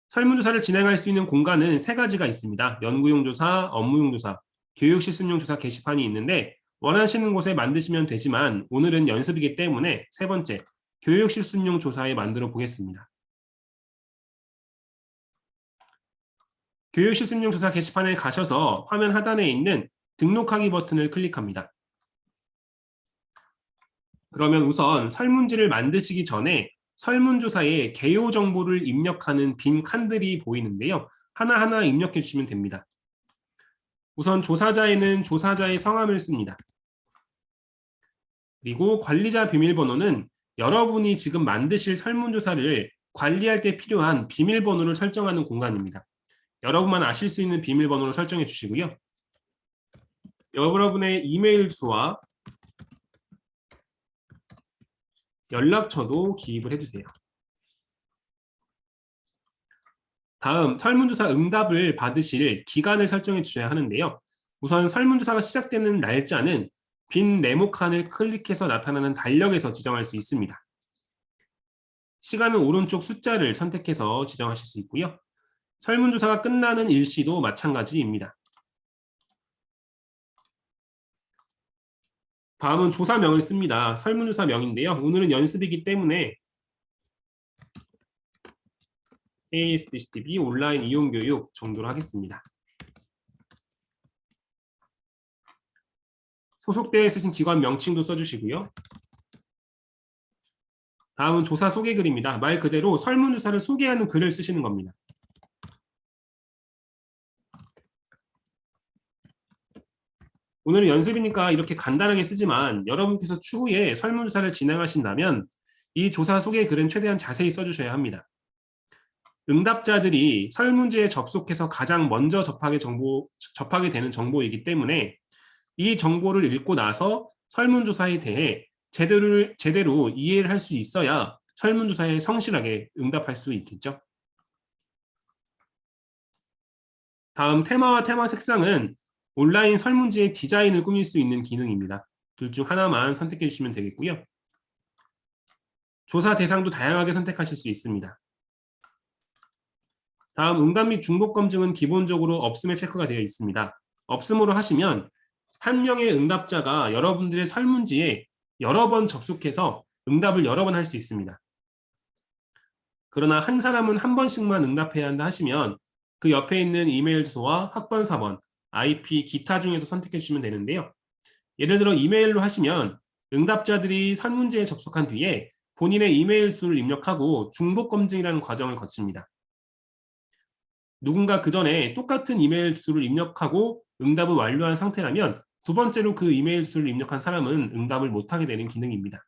설문조사를 진행할 수 있는 공간은 3가지가 있습니다. 연구용 조사, 업무용 조사, 교육 실습용 조사 게시판이 있는데 원하시는 곳에 만드시면 되지만 오늘은 연습이기 때문에 3번째, 교육 실습용 조사에 만들어 보겠습니다. 교육 실습용 조사 게시판에 가셔서 화면 하단에 있는 등록하기 버튼을 클릭합니다. 그러면 우선 설문지를 만드시기 전에 설문조사에 개요 정보를 입력하는 빈 칸들이 보이는데요. 하나하나 입력해 주시면 됩니다. 우선 조사자에는 조사자의 성함을 씁니다. 그리고 관리자 비밀번호는 여러분이 지금 만드실 설문조사를 관리할 때 필요한 비밀번호를 설정하는 공간입니다. 여러분만 아실 수 있는 비밀번호를 설정해 주시고요. 여러분의 이메일 주소와 연락처도 기입을 해주세요. 다음 설문조사 응답을 받으실 기간을 설정해 주셔야 하는데요. 우선 설문조사가 시작되는 날짜는 빈 네모 칸을 클릭해서 나타나는 달력에서 지정할 수 있습니다. 시간은 오른쪽 숫자를 선택해서 지정하실 수 있고요. 설문조사가 끝나는 일시도 마찬가지입니다. 다음은 조사명을 씁니다. 설문조사명인데요. 오늘은 연습이기 때문에 KSDCTV 온라인 이용교육 정도로 하겠습니다. 소속되어 있으신 기관 명칭도 써주시고요. 다음은 조사 소개 글입니다. 말 그대로 설문조사를 소개하는 글을 쓰시는 겁니다. 오늘은 연습이니까 이렇게 간단하게 쓰지만 여러분께서 추후에 설문조사를 진행하신다면 이 조사 소개 글은 최대한 자세히 써주셔야 합니다. 응답자들이 설문지에 접속해서 가장 먼저 접하게 되는 정보이기 때문에 이 정보를 읽고 나서 설문조사에 대해 제대로 이해를 할 수 있어야 설문조사에 성실하게 응답할 수 있겠죠. 다음 테마와 테마 색상은 온라인 설문지의 디자인을 꾸밀 수 있는 기능입니다. 둘 중 하나만 선택해 주시면 되겠고요. 조사 대상도 다양하게 선택하실 수 있습니다. 다음 응답 및 중복 검증은 기본적으로 없음에 체크가 되어 있습니다. 없음으로 하시면 한 명의 응답자가 여러분들의 설문지에 여러 번 접속해서 응답을 여러 번 할 수 있습니다. 그러나 한 사람은 한 번씩만 응답해야 한다 하시면 그 옆에 있는 이메일 주소와 학번사번, IP, 기타 중에서 선택해 주시면 되는데요. 예를 들어 이메일로 하시면 응답자들이 설문지에 접속한 뒤에 본인의 이메일 수를 입력하고 중복 검증이라는 과정을 거칩니다. 누군가 그 전에 똑같은 이메일 주소를 입력하고 응답을 완료한 상태라면 두 번째로 그 이메일 주소를 입력한 사람은 응답을 못하게 되는 기능입니다.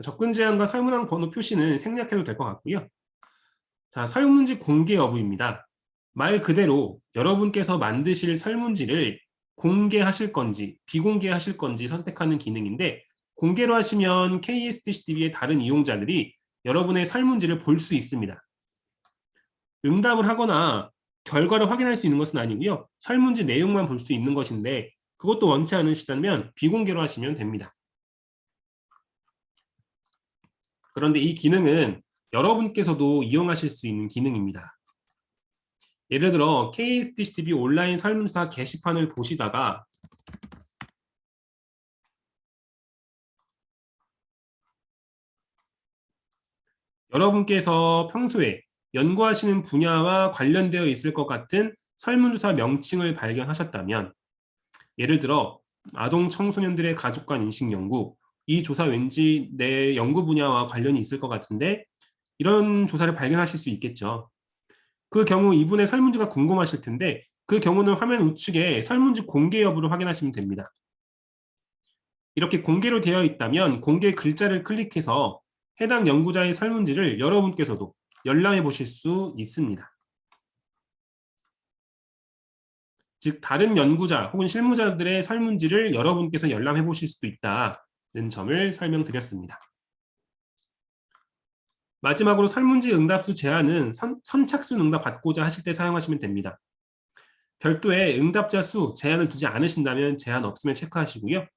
접근 제한과 설문항 번호 표시는 생략해도 될 것 같고요. 자, 설문지 공개 여부입니다. 말 그대로 여러분께서 만드실 설문지를 공개하실 건지 비공개하실 건지 선택하는 기능인데 공개로 하시면 KSDCTV의 다른 이용자들이 여러분의 설문지를 볼 수 있습니다. 응답을 하거나 결과를 확인할 수 있는 것은 아니고요. 설문지 내용만 볼 수 있는 것인데 그것도 원치 않으시다면 비공개로 하시면 됩니다. 그런데 이 기능은 여러분께서도 이용하실 수 있는 기능입니다. 예를 들어 KSDCTV 온라인 설문조사 게시판을 보시다가 여러분께서 평소에 연구하시는 분야와 관련되어 있을 것 같은 설문조사 명칭을 발견하셨다면 예를 들어 아동 청소년들의 가족 간 인식 연구, 이 조사 왠지 내 연구 분야와 관련이 있을 것 같은데 이런 조사를 발견하실 수 있겠죠. 그 경우 이분의 설문지가 궁금하실 텐데 그 경우는 화면 우측에 설문지 공개 여부를 확인하시면 됩니다. 이렇게 공개로 되어 있다면 공개 글자를 클릭해서 해당 연구자의 설문지를 여러분께서도 열람해 보실 수 있습니다. 즉 다른 연구자 혹은 실무자들의 설문지를 여러분께서 열람해 보실 수도 있다는 점을 설명드렸습니다. 마지막으로 설문지 응답수 제한은 선착순 응답 받고자 하실 때 사용하시면 됩니다. 별도의 응답자 수 제한을 두지 않으신다면 제한 없음에 체크하시고요.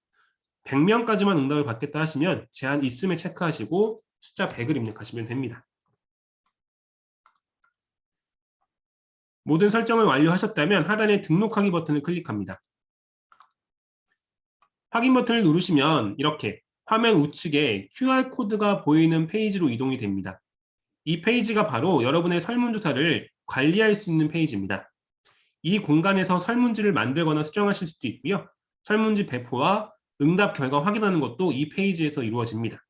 100명까지만 응답을 받겠다 하시면 제한 있음에 체크하시고 숫자 100을 입력하시면 됩니다. 모든 설정을 완료하셨다면 하단의 등록하기 버튼을 클릭합니다. 확인 버튼을 누르시면 이렇게 화면 우측에 QR코드가 보이는 페이지로 이동이 됩니다. 이 페이지가 바로 여러분의 설문조사를 관리할 수 있는 페이지입니다. 이 공간에서 설문지를 만들거나 수정하실 수도 있고요. 설문지 배포와 응답 결과 확인하는 것도 이 페이지에서 이루어집니다.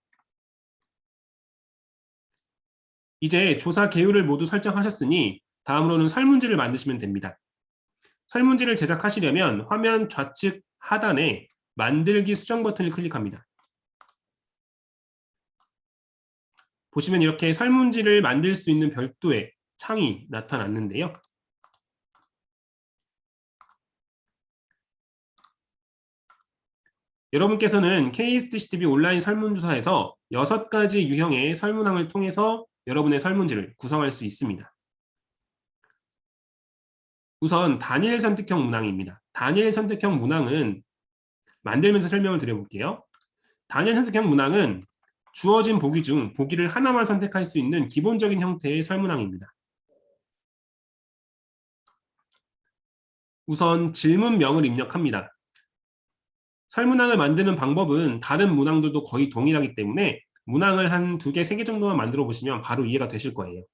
이제 조사 계율을 모두 설정하셨으니 다음으로는 설문지를 만드시면 됩니다. 설문지를 제작하시려면 화면 좌측 하단에 만들기 수정 버튼을 클릭합니다. 보시면 이렇게 설문지를 만들 수 있는 별도의 창이 나타났는데요. 여러분께서는 KSDCTV 온라인 설문조사에서 6가지 유형의 설문항을 통해서 여러분의 설문지를 구성할 수 있습니다. 우선 단일 선택형 문항입니다. 단일 선택형 문항은 만들면서 설명을 드려볼게요. 단일 선택형 문항은 주어진 보기 중 보기를 하나만 선택할 수 있는 기본적인 형태의 설문항입니다. 우선 질문명을 입력합니다. 설문항을 만드는 방법은 다른 문항들도 거의 동일하기 때문에 문항을 한 2개, 3개 정도만 만들어 보시면 바로 이해가 되실 거예요.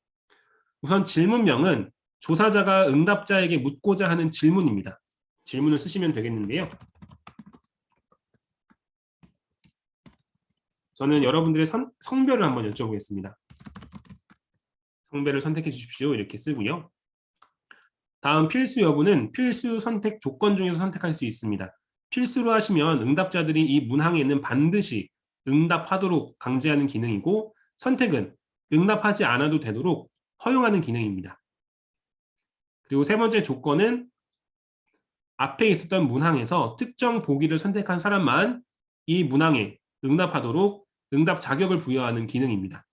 우선 질문명은 조사자가 응답자에게 묻고자 하는 질문입니다. 질문을 쓰시면 되겠는데요. 저는 여러분들의 성별을 한번 여쭤보겠습니다. 성별을 선택해 주십시오. 이렇게 쓰고요. 다음 필수 여부는 필수 선택 조건 중에서 선택할 수 있습니다. 필수로 하시면 응답자들이 이 문항에는 반드시 응답하도록 강제하는 기능이고, 선택은 응답하지 않아도 되도록 허용하는 기능입니다. 그리고 세 번째 조건은 앞에 있었던 문항에서 특정 보기를 선택한 사람만 이 문항에 응답하도록 응답 자격을 부여하는 기능입니다.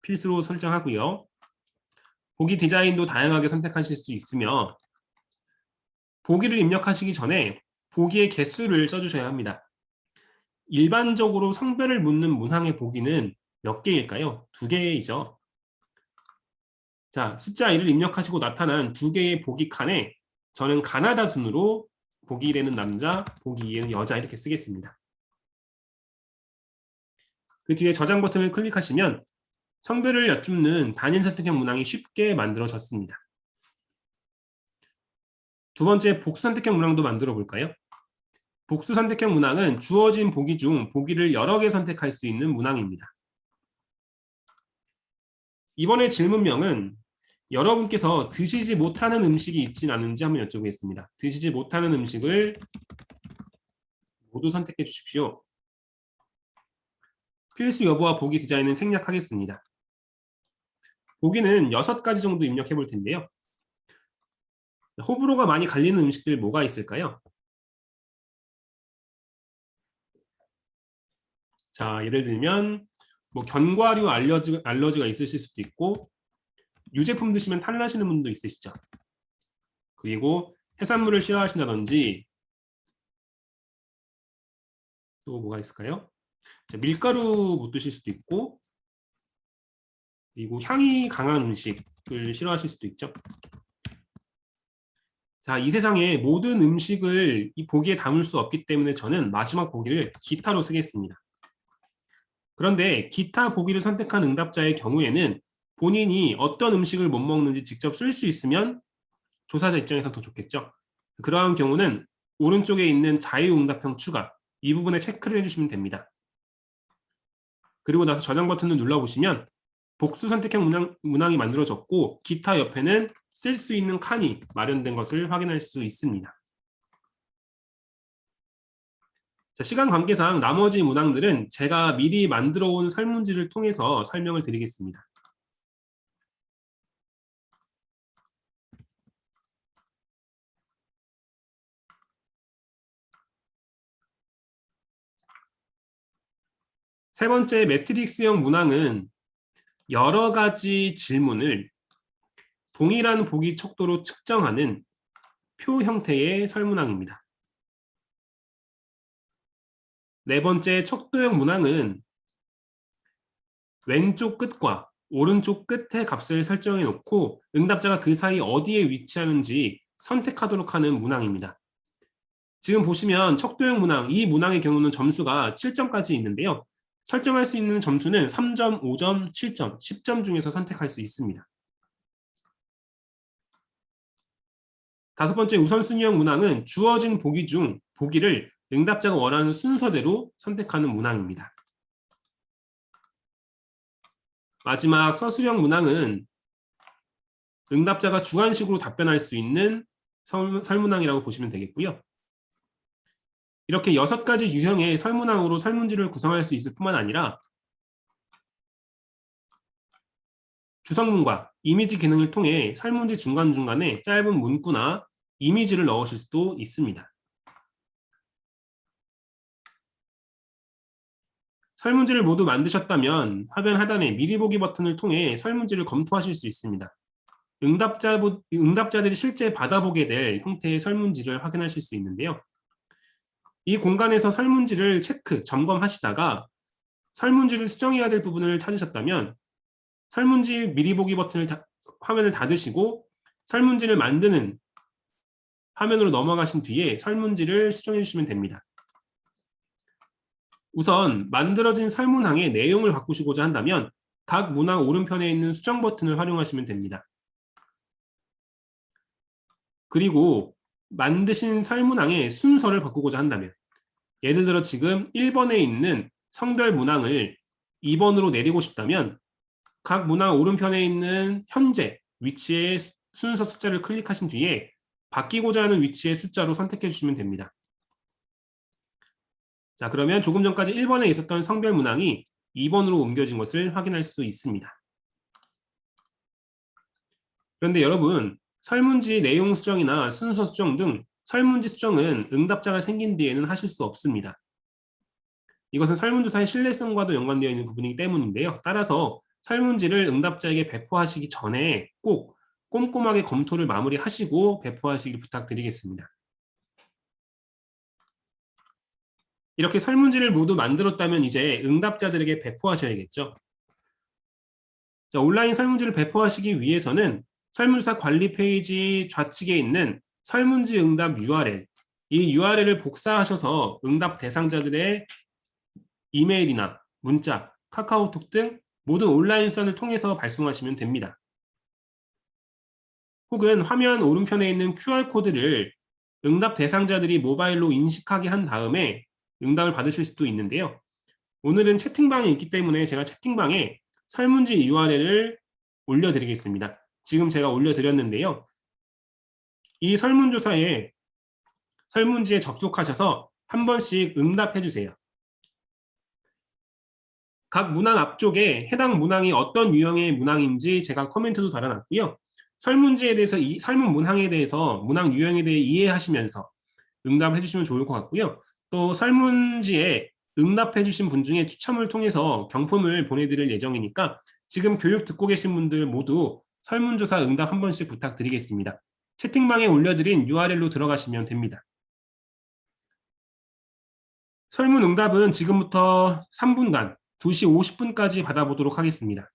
필수로 설정하고요. 보기 디자인도 다양하게 선택하실 수 있으며, 보기를 입력하시기 전에 보기의 개수를 써주셔야 합니다. 일반적으로 성별을 묻는 문항의 보기는 몇 개일까요? 2개이죠. 자, 숫자 1을 입력하시고 나타난 2개의 보기 칸에 저는 가나다 순으로 보기 1에는 남자, 보기 2에는 여자 이렇게 쓰겠습니다. 그 뒤에 저장 버튼을 클릭하시면 성별을 여쭙는 단일 선택형 문항이 쉽게 만들어졌습니다. 두 번째, 복수 선택형 문항도 만들어 볼까요? 복수 선택형 문항은 주어진 보기 중 보기를 여러 개 선택할 수 있는 문항입니다. 이번에 질문명은 여러분께서 드시지 못하는 음식이 있진 않은지 한번 여쭤보겠습니다. 드시지 못하는 음식을 모두 선택해 주십시오. 필수 여부와 보기 디자인은 생략하겠습니다. 보기는 6가지 정도 입력해 볼 텐데요. 호불호가 많이 갈리는 음식들 뭐가 있을까요? 자, 예를 들면 견과류 알러지가 있으실 수도 있고, 유제품 드시면 탈나시는 분도 있으시죠. 그리고 해산물을 싫어하신다든지, 또 뭐가 있을까요? 자, 밀가루 못 드실 수도 있고, 그리고 향이 강한 음식을 싫어하실 수도 있죠. 자, 이 세상에 모든 음식을 이 보기에 담을 수 없기 때문에 저는 마지막 보기를 기타로 쓰겠습니다. 그런데 기타 보기를 선택한 응답자의 경우에는 본인이 어떤 음식을 못 먹는지 직접 쓸 수 있으면 조사자 입장에서 더 좋겠죠. 그러한 경우는 오른쪽에 있는 자유응답형 추가, 이 부분에 체크를 해주시면 됩니다. 그리고 나서 저장 버튼을 눌러보시면 복수 선택형 문항이 만들어졌고, 기타 옆에는 쓸 수 있는 칸이 마련된 것을 확인할 수 있습니다. 자, 시간 관계상 나머지 문항들은 제가 미리 만들어 온 설문지를 통해서 설명을 드리겠습니다. 세 번째 매트릭스형 문항은 여러 가지 질문을 동일한 보기 척도로 측정하는 표 형태의 설문항입니다. 네 번째 척도형 문항은 왼쪽 끝과 오른쪽 끝에 값을 설정해 놓고 응답자가 그 사이 어디에 위치하는지 선택하도록 하는 문항입니다. 지금 보시면 척도형 문항, 이 문항의 경우는 점수가 7점까지 있는데요. 설정할 수 있는 점수는 3점, 5점, 7점, 10점 중에서 선택할 수 있습니다. 다섯 번째 우선순위형 문항은 주어진 보기 중 보기를 응답자가 원하는 순서대로 선택하는 문항입니다. 마지막 서술형 문항은 응답자가 주관식으로 답변할 수 있는 설문항이라고 보시면 되겠고요. 이렇게 6가지 유형의 설문항으로 설문지를 구성할 수 있을 뿐만 아니라 주성문과 이미지 기능을 통해 설문지 중간중간에 짧은 문구나 이미지를 넣으실 수도 있습니다. 설문지를 모두 만드셨다면 화면 하단의 미리 보기 버튼을 통해 설문지를 검토하실 수 있습니다. 응답자들이 실제 받아보게 될 형태의 설문지를 확인하실 수 있는데요. 이 공간에서 설문지를 점검하시다가 설문지를 수정해야 될 부분을 찾으셨다면 설문지 미리 보기 화면을 닫으시고 설문지를 만드는 화면으로 넘어가신 뒤에 설문지를 수정해 주시면 됩니다. 우선 만들어진 설문항의 내용을 바꾸시고자 한다면 각 문항 오른편에 있는 수정 버튼을 활용하시면 됩니다. 그리고 만드신 설문항의 순서를 바꾸고자 한다면 예를 들어 지금 1번에 있는 성별 문항을 2번으로 내리고 싶다면 각 문항 오른편에 있는 현재 위치의 순서 숫자를 클릭하신 뒤에 바뀌고자 하는 위치의 숫자로 선택해 주시면 됩니다. 자, 그러면 조금 전까지 1번에 있었던 성별 문항이 2번으로 옮겨진 것을 확인할 수 있습니다. 그런데 여러분, 설문지 내용 수정이나 순서 수정 등 설문지 수정은 응답자가 생긴 뒤에는 하실 수 없습니다. 이것은 설문조사의 신뢰성과도 연관되어 있는 부분이기 때문인데요. 따라서 설문지를 응답자에게 배포하시기 전에 꼭 꼼꼼하게 검토를 마무리하시고 배포하시길 부탁드리겠습니다. 이렇게 설문지를 모두 만들었다면 이제 응답자들에게 배포하셔야겠죠. 자, 온라인 설문지를 배포하시기 위해서는 설문조사 관리 페이지 좌측에 있는 설문지 응답 URL, 이 URL을 복사하셔서 응답 대상자들의 이메일이나 문자, 카카오톡 등 모든 온라인 수단을 통해서 발송하시면 됩니다. 혹은 화면 오른편에 있는 QR코드를 응답 대상자들이 모바일로 인식하게 한 다음에 응답을 받으실 수도 있는데요. 오늘은 채팅방이 있기 때문에 제가 채팅방에 설문지 URL을 올려드리겠습니다. 지금 제가 올려드렸는데요. 이 설문지에 접속하셔서 한 번씩 응답해 주세요. 각 문항 앞쪽에 해당 문항이 어떤 유형의 문항인지 제가 코멘트도 달아놨고요. 설문지에 대해서 설문 문항에 대해서 문항 유형에 대해 이해하시면서 응답을 해주시면 좋을 것 같고요. 또 설문지에 응답해주신 분 중에 추첨을 통해서 경품을 보내드릴 예정이니까 지금 교육 듣고 계신 분들 모두 설문조사 응답 한 번씩 부탁드리겠습니다. 채팅방에 올려드린 URL로 들어가시면 됩니다. 설문 응답은 지금부터 3분간 2시 50분까지 받아보도록 하겠습니다.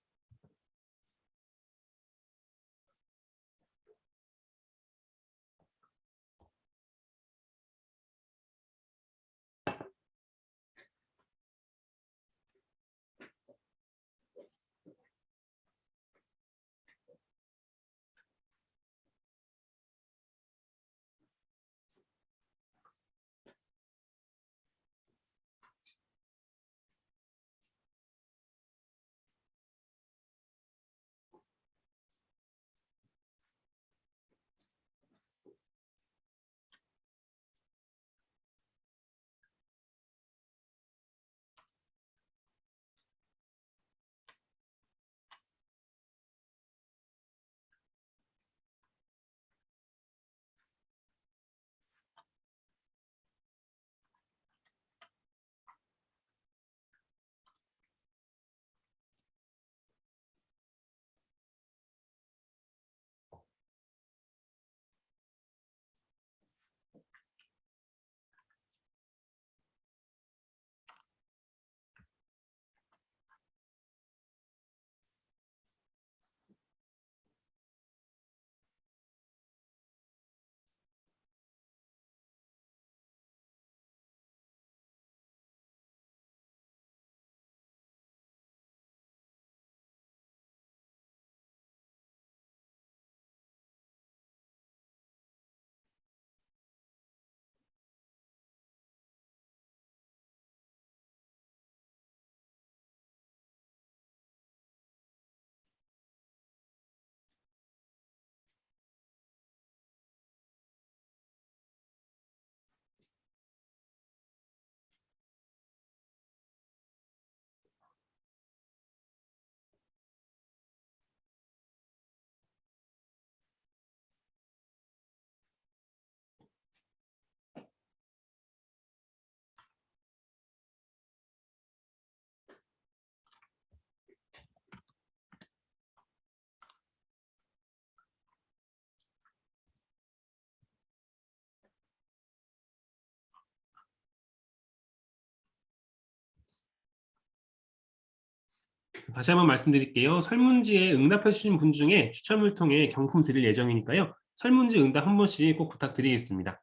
다시 한번 말씀드릴게요. 설문지에 응답해 주신 분 중에 추첨을 통해 경품 드릴 예정이니까요. 설문지 응답 한 번씩 꼭 부탁드리겠습니다.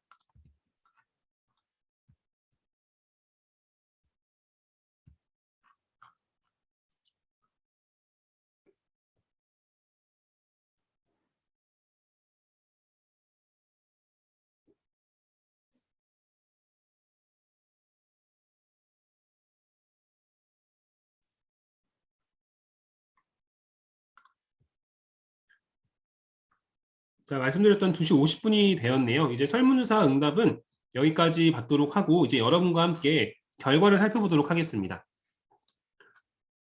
자, 말씀드렸던 2시 50분이 되었네요. 이제 설문조사 응답은 여기까지 받도록 하고 이제 여러분과 함께 결과를 살펴보도록 하겠습니다.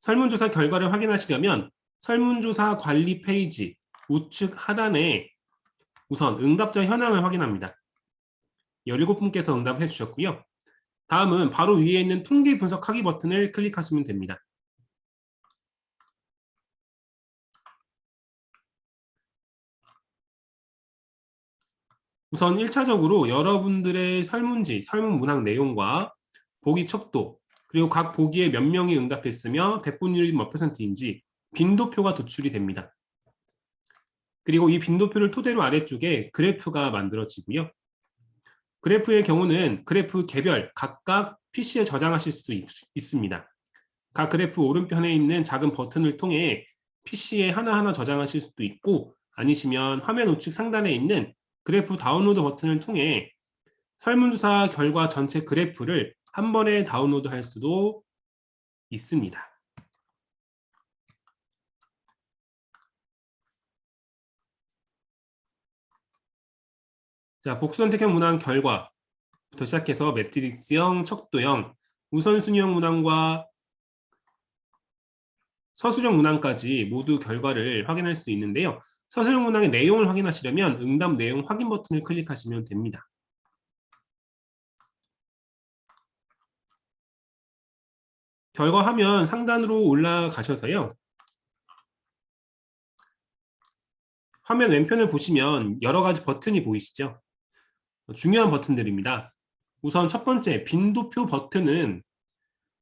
설문조사 결과를 확인하시려면 설문조사 관리 페이지 우측 하단에 우선 응답자 현황을 확인합니다. 17분께서 응답해 주셨고요. 다음은 바로 위에 있는 통계 분석하기 버튼을 클릭하시면 됩니다. 우선 1차적으로 여러분들의 설문지, 설문 문항 내용과 보기 척도, 그리고 각 보기에 몇 명이 응답했으며 대부분율이 몇 %인지 빈도표가 도출이 됩니다. 그리고 이 빈도표를 토대로 아래쪽에 그래프가 만들어지고요. 그래프의 경우는 그래프 개별 각각 PC에 저장하실 수 있습니다. 각 그래프 오른편에 있는 작은 버튼을 통해 PC에 하나하나 저장하실 수도 있고 아니시면 화면 우측 상단에 있는 그래프 다운로드 버튼을 통해 설문조사 결과 전체 그래프를 한 번에 다운로드 할 수도 있습니다. 자, 복선택형 문항 결과부터 시작해서 매트릭스형, 척도형, 우선순위형 문항과 서술형 문항까지 모두 결과를 확인할 수 있는데요. 서술형 문항의 내용을 확인하시려면 응답 내용 확인 버튼을 클릭하시면 됩니다. 결과 화면 상단으로 올라가셔서요. 화면 왼편을 보시면 여러 가지 버튼이 보이시죠? 중요한 버튼들입니다. 우선 첫 번째 빈도표 버튼은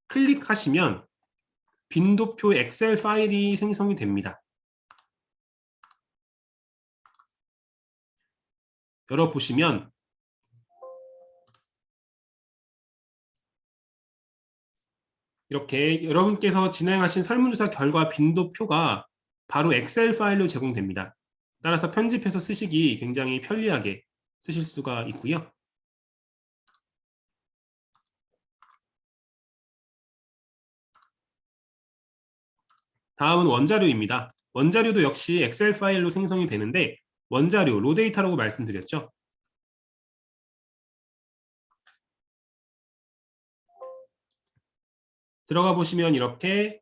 클릭하시면 빈도표 엑셀 파일이 생성이 됩니다. 열어보시면 이렇게 여러분께서 진행하신 설문조사 결과 빈도표가 바로 엑셀 파일로 제공됩니다. 따라서 편집해서 쓰시기 굉장히 편리하게 쓰실 수가 있고요. 다음은 원자료입니다. 원자료도 역시 엑셀 파일로 생성이 되는데 원자료, 로데이터라고 말씀드렸죠. 들어가 보시면 이렇게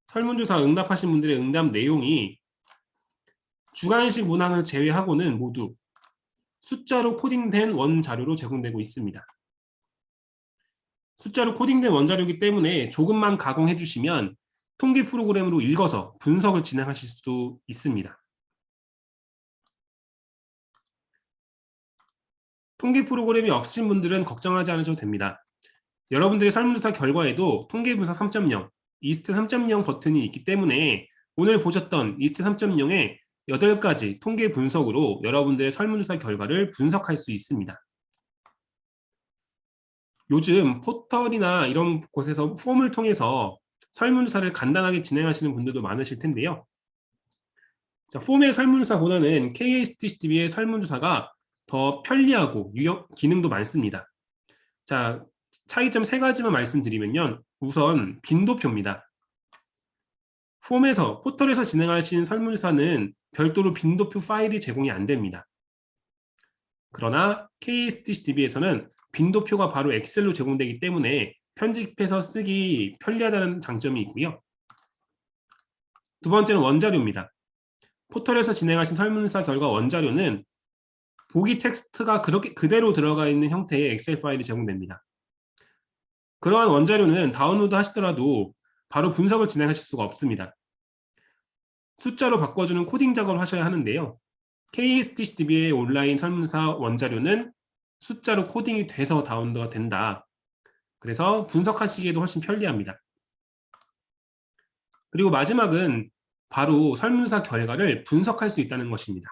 설문조사 응답하신 분들의 응답 내용이 주관식 문항을 제외하고는 모두 숫자로 코딩된 원자료로 제공되고 있습니다. 숫자로 코딩된 원자료이기 때문에 조금만 가공해 주시면 통계 프로그램으로 읽어서 분석을 진행하실 수도 있습니다. 통계 프로그램이 없으신 분들은 걱정하지 않으셔도 됩니다. 여러분들의 설문조사 결과에도 통계 분석 3.0, 이스트 3.0 버튼이 있기 때문에 오늘 보셨던 이스트 3.0의 8가지 통계 분석으로 여러분들의 설문조사 결과를 분석할 수 있습니다. 요즘 포털이나 이런 곳에서 폼을 통해서 설문조사를 간단하게 진행하시는 분들도 많으실 텐데요. 자, 폼의 설문조사보다는 KSTCDB의 설문조사가 더 편리하고 기능도 많습니다. 자, 차이점 3가지만 말씀드리면요. 우선 빈도표입니다. 폼에서 포털에서 진행하신 설문조사는 별도로 빈도표 파일이 제공이 안 됩니다. 그러나 KSTCDB에서는 빈도표가 바로 엑셀로 제공되기 때문에 편집해서 쓰기 편리하다는 장점이 있고요. 두 번째는 원자료입니다. 포털에서 진행하신 설문조사 결과 원자료는 보기 텍스트가 그대로 들어가 있는 형태의 엑셀 파일이 제공됩니다. 그러한 원자료는 다운로드 하시더라도 바로 분석을 진행하실 수가 없습니다. 숫자로 바꿔주는 코딩 작업을 하셔야 하는데요. KSTCDB의 온라인 설문조사 원자료는 숫자로 코딩이 돼서 다운로드가 된다. 그래서 분석하시기에도 훨씬 편리합니다. 그리고 마지막은 바로 설문조사 결과를 분석할 수 있다는 것입니다.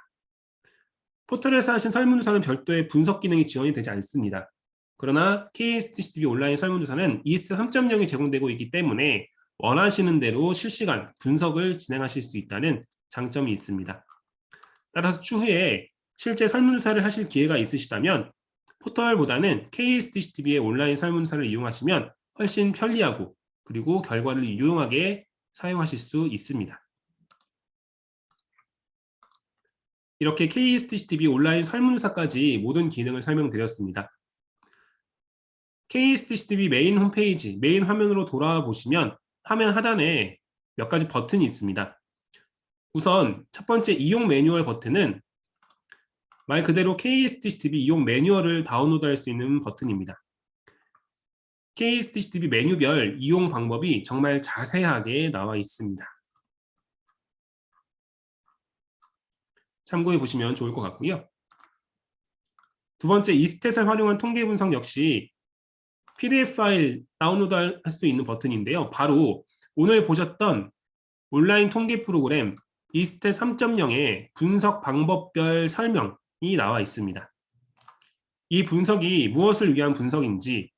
포털에서 하신 설문조사는 별도의 분석 기능이 지원이 되지 않습니다. 그러나 KSTCTV 온라인 설문조사는 EST 3.0이 제공되고 있기 때문에 원하시는 대로 실시간 분석을 진행하실 수 있다는 장점이 있습니다. 따라서 추후에 실제 설문조사를 하실 기회가 있으시다면 포털보다는 KSTCTV의 온라인 설문조사를 이용하시면 훨씬 편리하고 그리고 결과를 유용하게 사용하실 수 있습니다. 이렇게 KSTCTV 온라인 설문조사까지 모든 기능을 설명드렸습니다. KSTCTV 메인 홈페이지, 메인 화면으로 돌아와 보시면 화면 하단에 몇 가지 버튼이 있습니다. 우선 첫 번째 이용 매뉴얼 버튼은 말 그대로 KSTCTV 이용 매뉴얼을 다운로드할 수 있는 버튼입니다. KSTCTV 메뉴별 이용 방법이 정말 자세하게 나와 있습니다. 참고해 보시면 좋을 것 같고요. 두 번째 이스탯을 활용한 통계 분석 역시 PDF 파일 다운로드 할 수 있는 버튼인데요. 바로 오늘 보셨던 온라인 통계 프로그램 이스탯 3.0의 분석 방법별 설명이 나와 있습니다. 이 분석이 무엇을 위한 분석인지,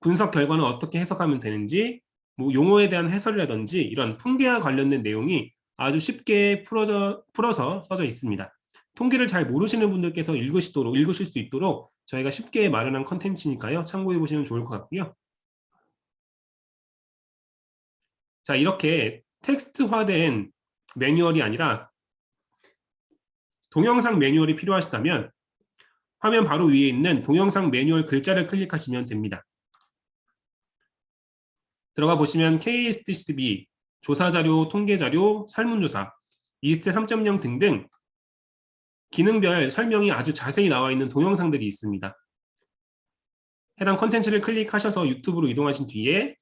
분석 결과는 어떻게 해석하면 되는지, 용어에 대한 해설이라든지 이런 통계와 관련된 내용이 아주 쉽게 풀어서 써져 있습니다. 통계를 잘 모르시는 분들께서 읽으실 수 있도록 저희가 쉽게 마련한 컨텐츠니까요. 참고해 보시면 좋을 것 같고요. 자, 이렇게 텍스트화된 매뉴얼이 아니라 동영상 매뉴얼이 필요하시다면 화면 바로 위에 있는 동영상 매뉴얼 글자를 클릭하시면 됩니다. 들어가 보시면 KSTCTV, 조사자료, 통계자료, 설문조사, 이스탯 3.0 등등 기능별 설명이 아주 자세히 나와 있는 동영상들이 있습니다. 해당 컨텐츠를 클릭하셔서 유튜브로 이동하신 뒤에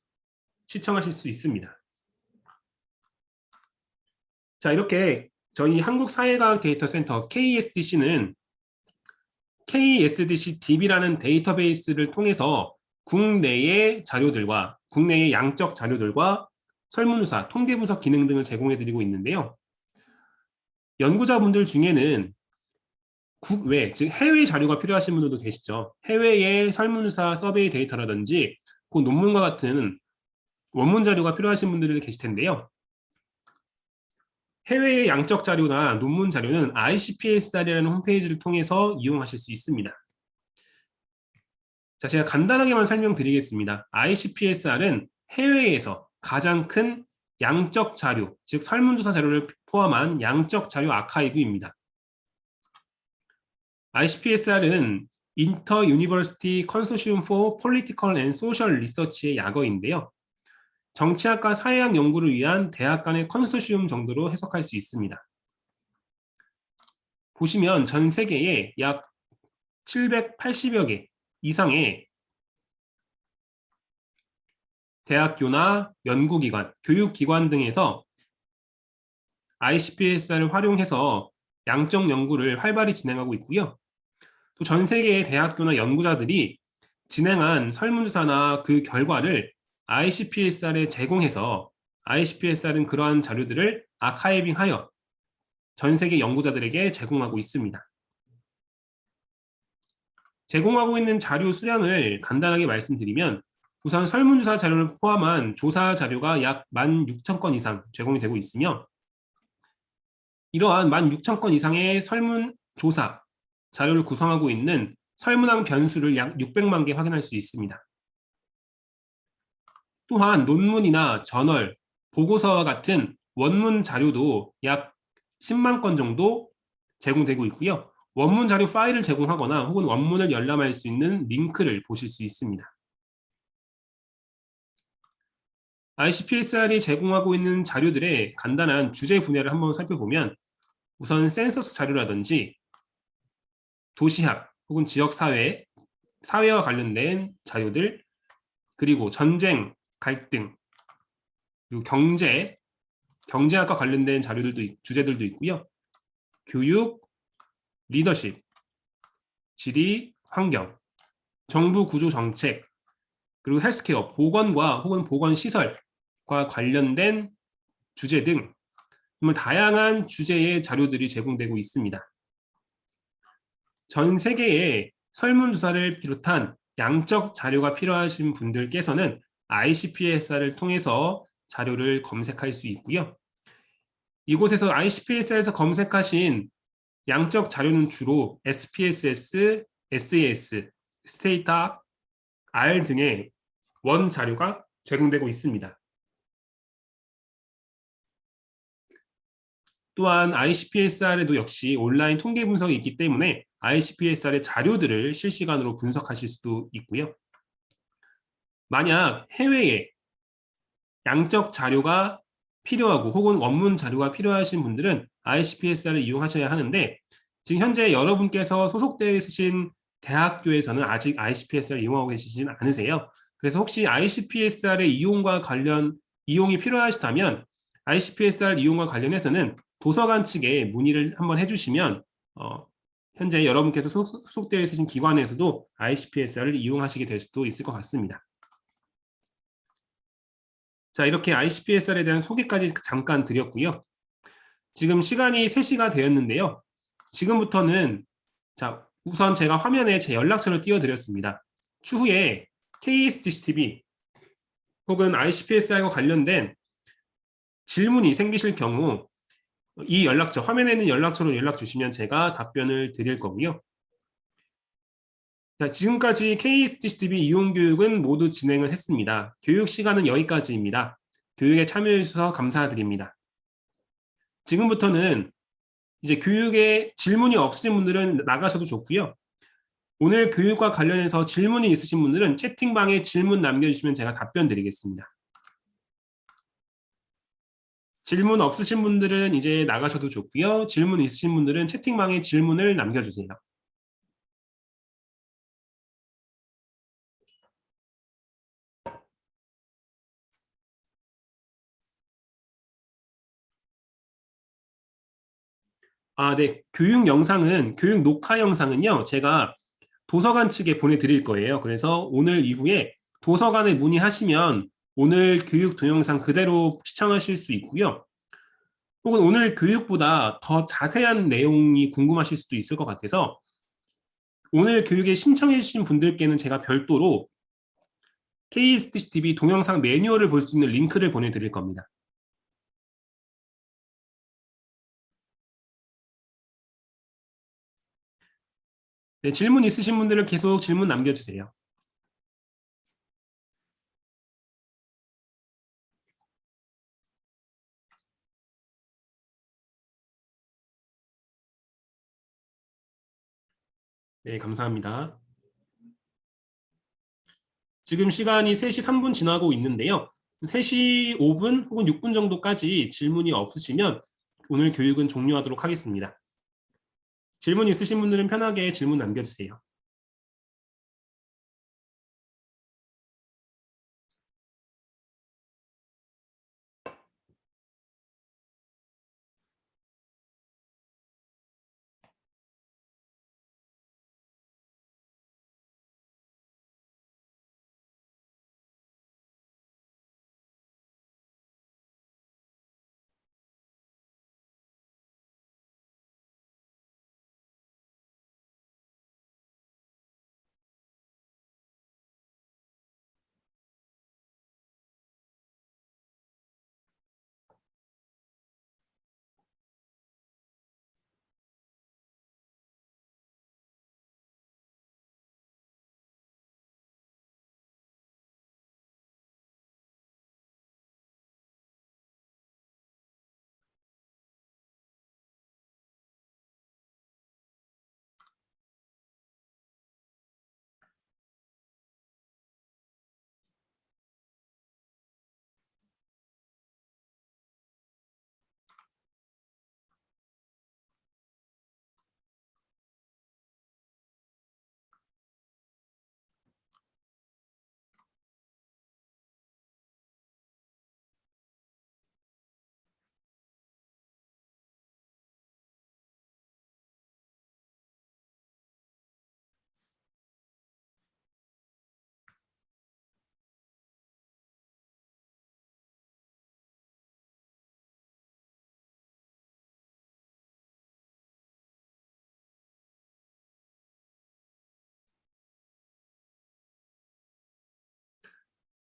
시청하실 수 있습니다. 자, 이렇게 저희 한국사회과학데이터센터 KSDC는 KSDC-DB라는 데이터베이스를 통해서 국내의 자료들과 국내의 양적 자료들과 설문조사, 통계 분석 기능 등을 제공해드리고 있는데요. 연구자분들 중에는 국외, 즉 해외 자료가 필요하신 분들도 계시죠. 해외의 설문조사 서베이 데이터라든지 그 논문과 같은 원문 자료가 필요하신 분들이 계실 텐데요. 해외의 양적 자료나 논문 자료는 ICPSR이라는 홈페이지를 통해서 이용하실 수 있습니다. 자, 제가 간단하게만 설명드리겠습니다. ICPSR은 해외에서 가장 큰 양적 자료, 즉 설문조사 자료를 포함한 양적 자료 아카이브입니다. ICPSR은 Inter University Consortium for Political and Social Research의 약어인데요. 정치학과 사회학 연구를 위한 대학 간의 컨소시움 정도로 해석할 수 있습니다. 보시면 전 세계에 약 780여 개 이상의 대학교나 연구기관, 교육기관 등에서 ICPSR을 활용해서 양적 연구를 활발히 진행하고 있고요. 또 전 세계의 대학교나 연구자들이 진행한 설문조사나 그 결과를 ICPSR에 제공해서 ICPSR은 그러한 자료들을 아카이빙하여 전 세계 연구자들에게 제공하고 있습니다. 제공하고 있는 자료 수량을 간단하게 말씀드리면 우선 설문조사 자료를 포함한 조사 자료가 약 16,000건 이상 제공이 되고 있으며 이러한 16,000건 이상의 설문조사 자료를 구성하고 있는 설문항 변수를 약 600만 개 확인할 수 있습니다. 또한 논문이나 저널, 보고서와 같은 원문 자료도 약 10만 건 정도 제공되고 있고요. 원문 자료 파일을 제공하거나 혹은 원문을 열람할 수 있는 링크를 보실 수 있습니다. ICPSR이 제공하고 있는 자료들의 간단한 주제 분야를 한번 살펴보면 우선 센서스 자료라든지 도시학 혹은 지역사회, 사회와 관련된 자료들, 그리고 전쟁, 갈등, 그리고 경제학과 관련된 주제들도 있고요. 교육, 리더십, 지리, 환경, 정부 구조 정책, 그리고 헬스케어, 보건과 혹은 보건시설 영국과 관련된 주제 등 정말 다양한 주제의 자료들이 제공되고 있습니다. 전 세계에 설문조사를 비롯한 양적 자료가 필요하신 분들께서는 ICPSR을 통해서 자료를 검색할 수 있고요. 이곳에서 ICPSR에서 검색하신 양적 자료는 주로 SPSS, SAS, 스테이터, R 등의 원 자료가 제공되고 있습니다. 또한 ICPSR에도 역시 온라인 통계 분석이 있기 때문에 ICPSR의 자료들을 실시간으로 분석하실 수도 있고요. 만약 해외에 양적 자료가 필요하고 혹은 원문 자료가 필요하신 분들은 ICPSR을 이용하셔야 하는데 지금 현재 여러분께서 소속되어 있으신 대학교에서는 아직 ICPSR을 이용하고 계시진 않으세요. 그래서 혹시 ICPSR의 이용이 필요하시다면 ICPSR 이용과 관련해서는 도서관 측에 문의를 한번 해주시면 현재 여러분께서 소속되어 있으신 기관에서도 ICPSR을 이용하시게 될 수도 있을 것 같습니다. 자, 이렇게 ICPSR에 대한 소개까지 잠깐 드렸고요. 지금 시간이 3시가 되었는데요. 지금부터는 자, 우선 제가 화면에 제 연락처를 띄워드렸습니다. 추후에 KSTCTV 혹은 ICPSR과 관련된 질문이 생기실 경우 이 연락처, 화면에 있는 연락처로 연락 주시면 제가 답변을 드릴 거고요. 자, 지금까지 KSTCTV 이용교육은 모두 진행을 했습니다. 교육 시간은 여기까지입니다. 교육에 참여해 주셔서 감사드립니다. 지금부터는 이제 교육에 질문이 없으신 분들은 나가셔도 좋고요. 오늘 교육과 관련해서 질문이 있으신 분들은 채팅방에 질문 남겨주시면 제가 답변 드리겠습니다. 질문 없으신 분들은 이제 나가셔도 좋고요. 질문 있으신 분들은 채팅방에 질문을 남겨주세요. 네. 교육 녹화 영상은요. 제가 도서관 측에 보내드릴 거예요. 그래서 오늘 이후에 도서관에 문의하시면 오늘 교육 동영상 그대로 시청하실 수 있고요. 혹은 오늘 교육보다 더 자세한 내용이 궁금하실 수도 있을 것 같아서 오늘 교육에 신청해 주신 분들께는 제가 별도로 KSTV 동영상 매뉴얼을 볼 수 있는 링크를 보내드릴 겁니다. 네, 질문 있으신 분들은 계속 질문 남겨주세요. 네, 감사합니다. 지금 시간이 3시 3분 지나고 있는데요. 3시 5분 혹은 6분 정도까지 질문이 없으시면 오늘 교육은 종료하도록 하겠습니다. 질문 있으신 분들은 편하게 질문 남겨주세요.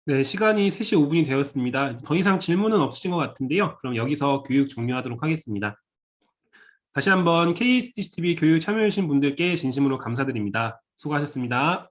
네, 시간이 3시 5분이 되었습니다. 더 이상 질문은 없으신 것 같은데요. 그럼 여기서 교육 종료하도록 하겠습니다. 다시 한번 KCCTV 교육 참여해주신 분들께 진심으로 감사드립니다. 수고하셨습니다.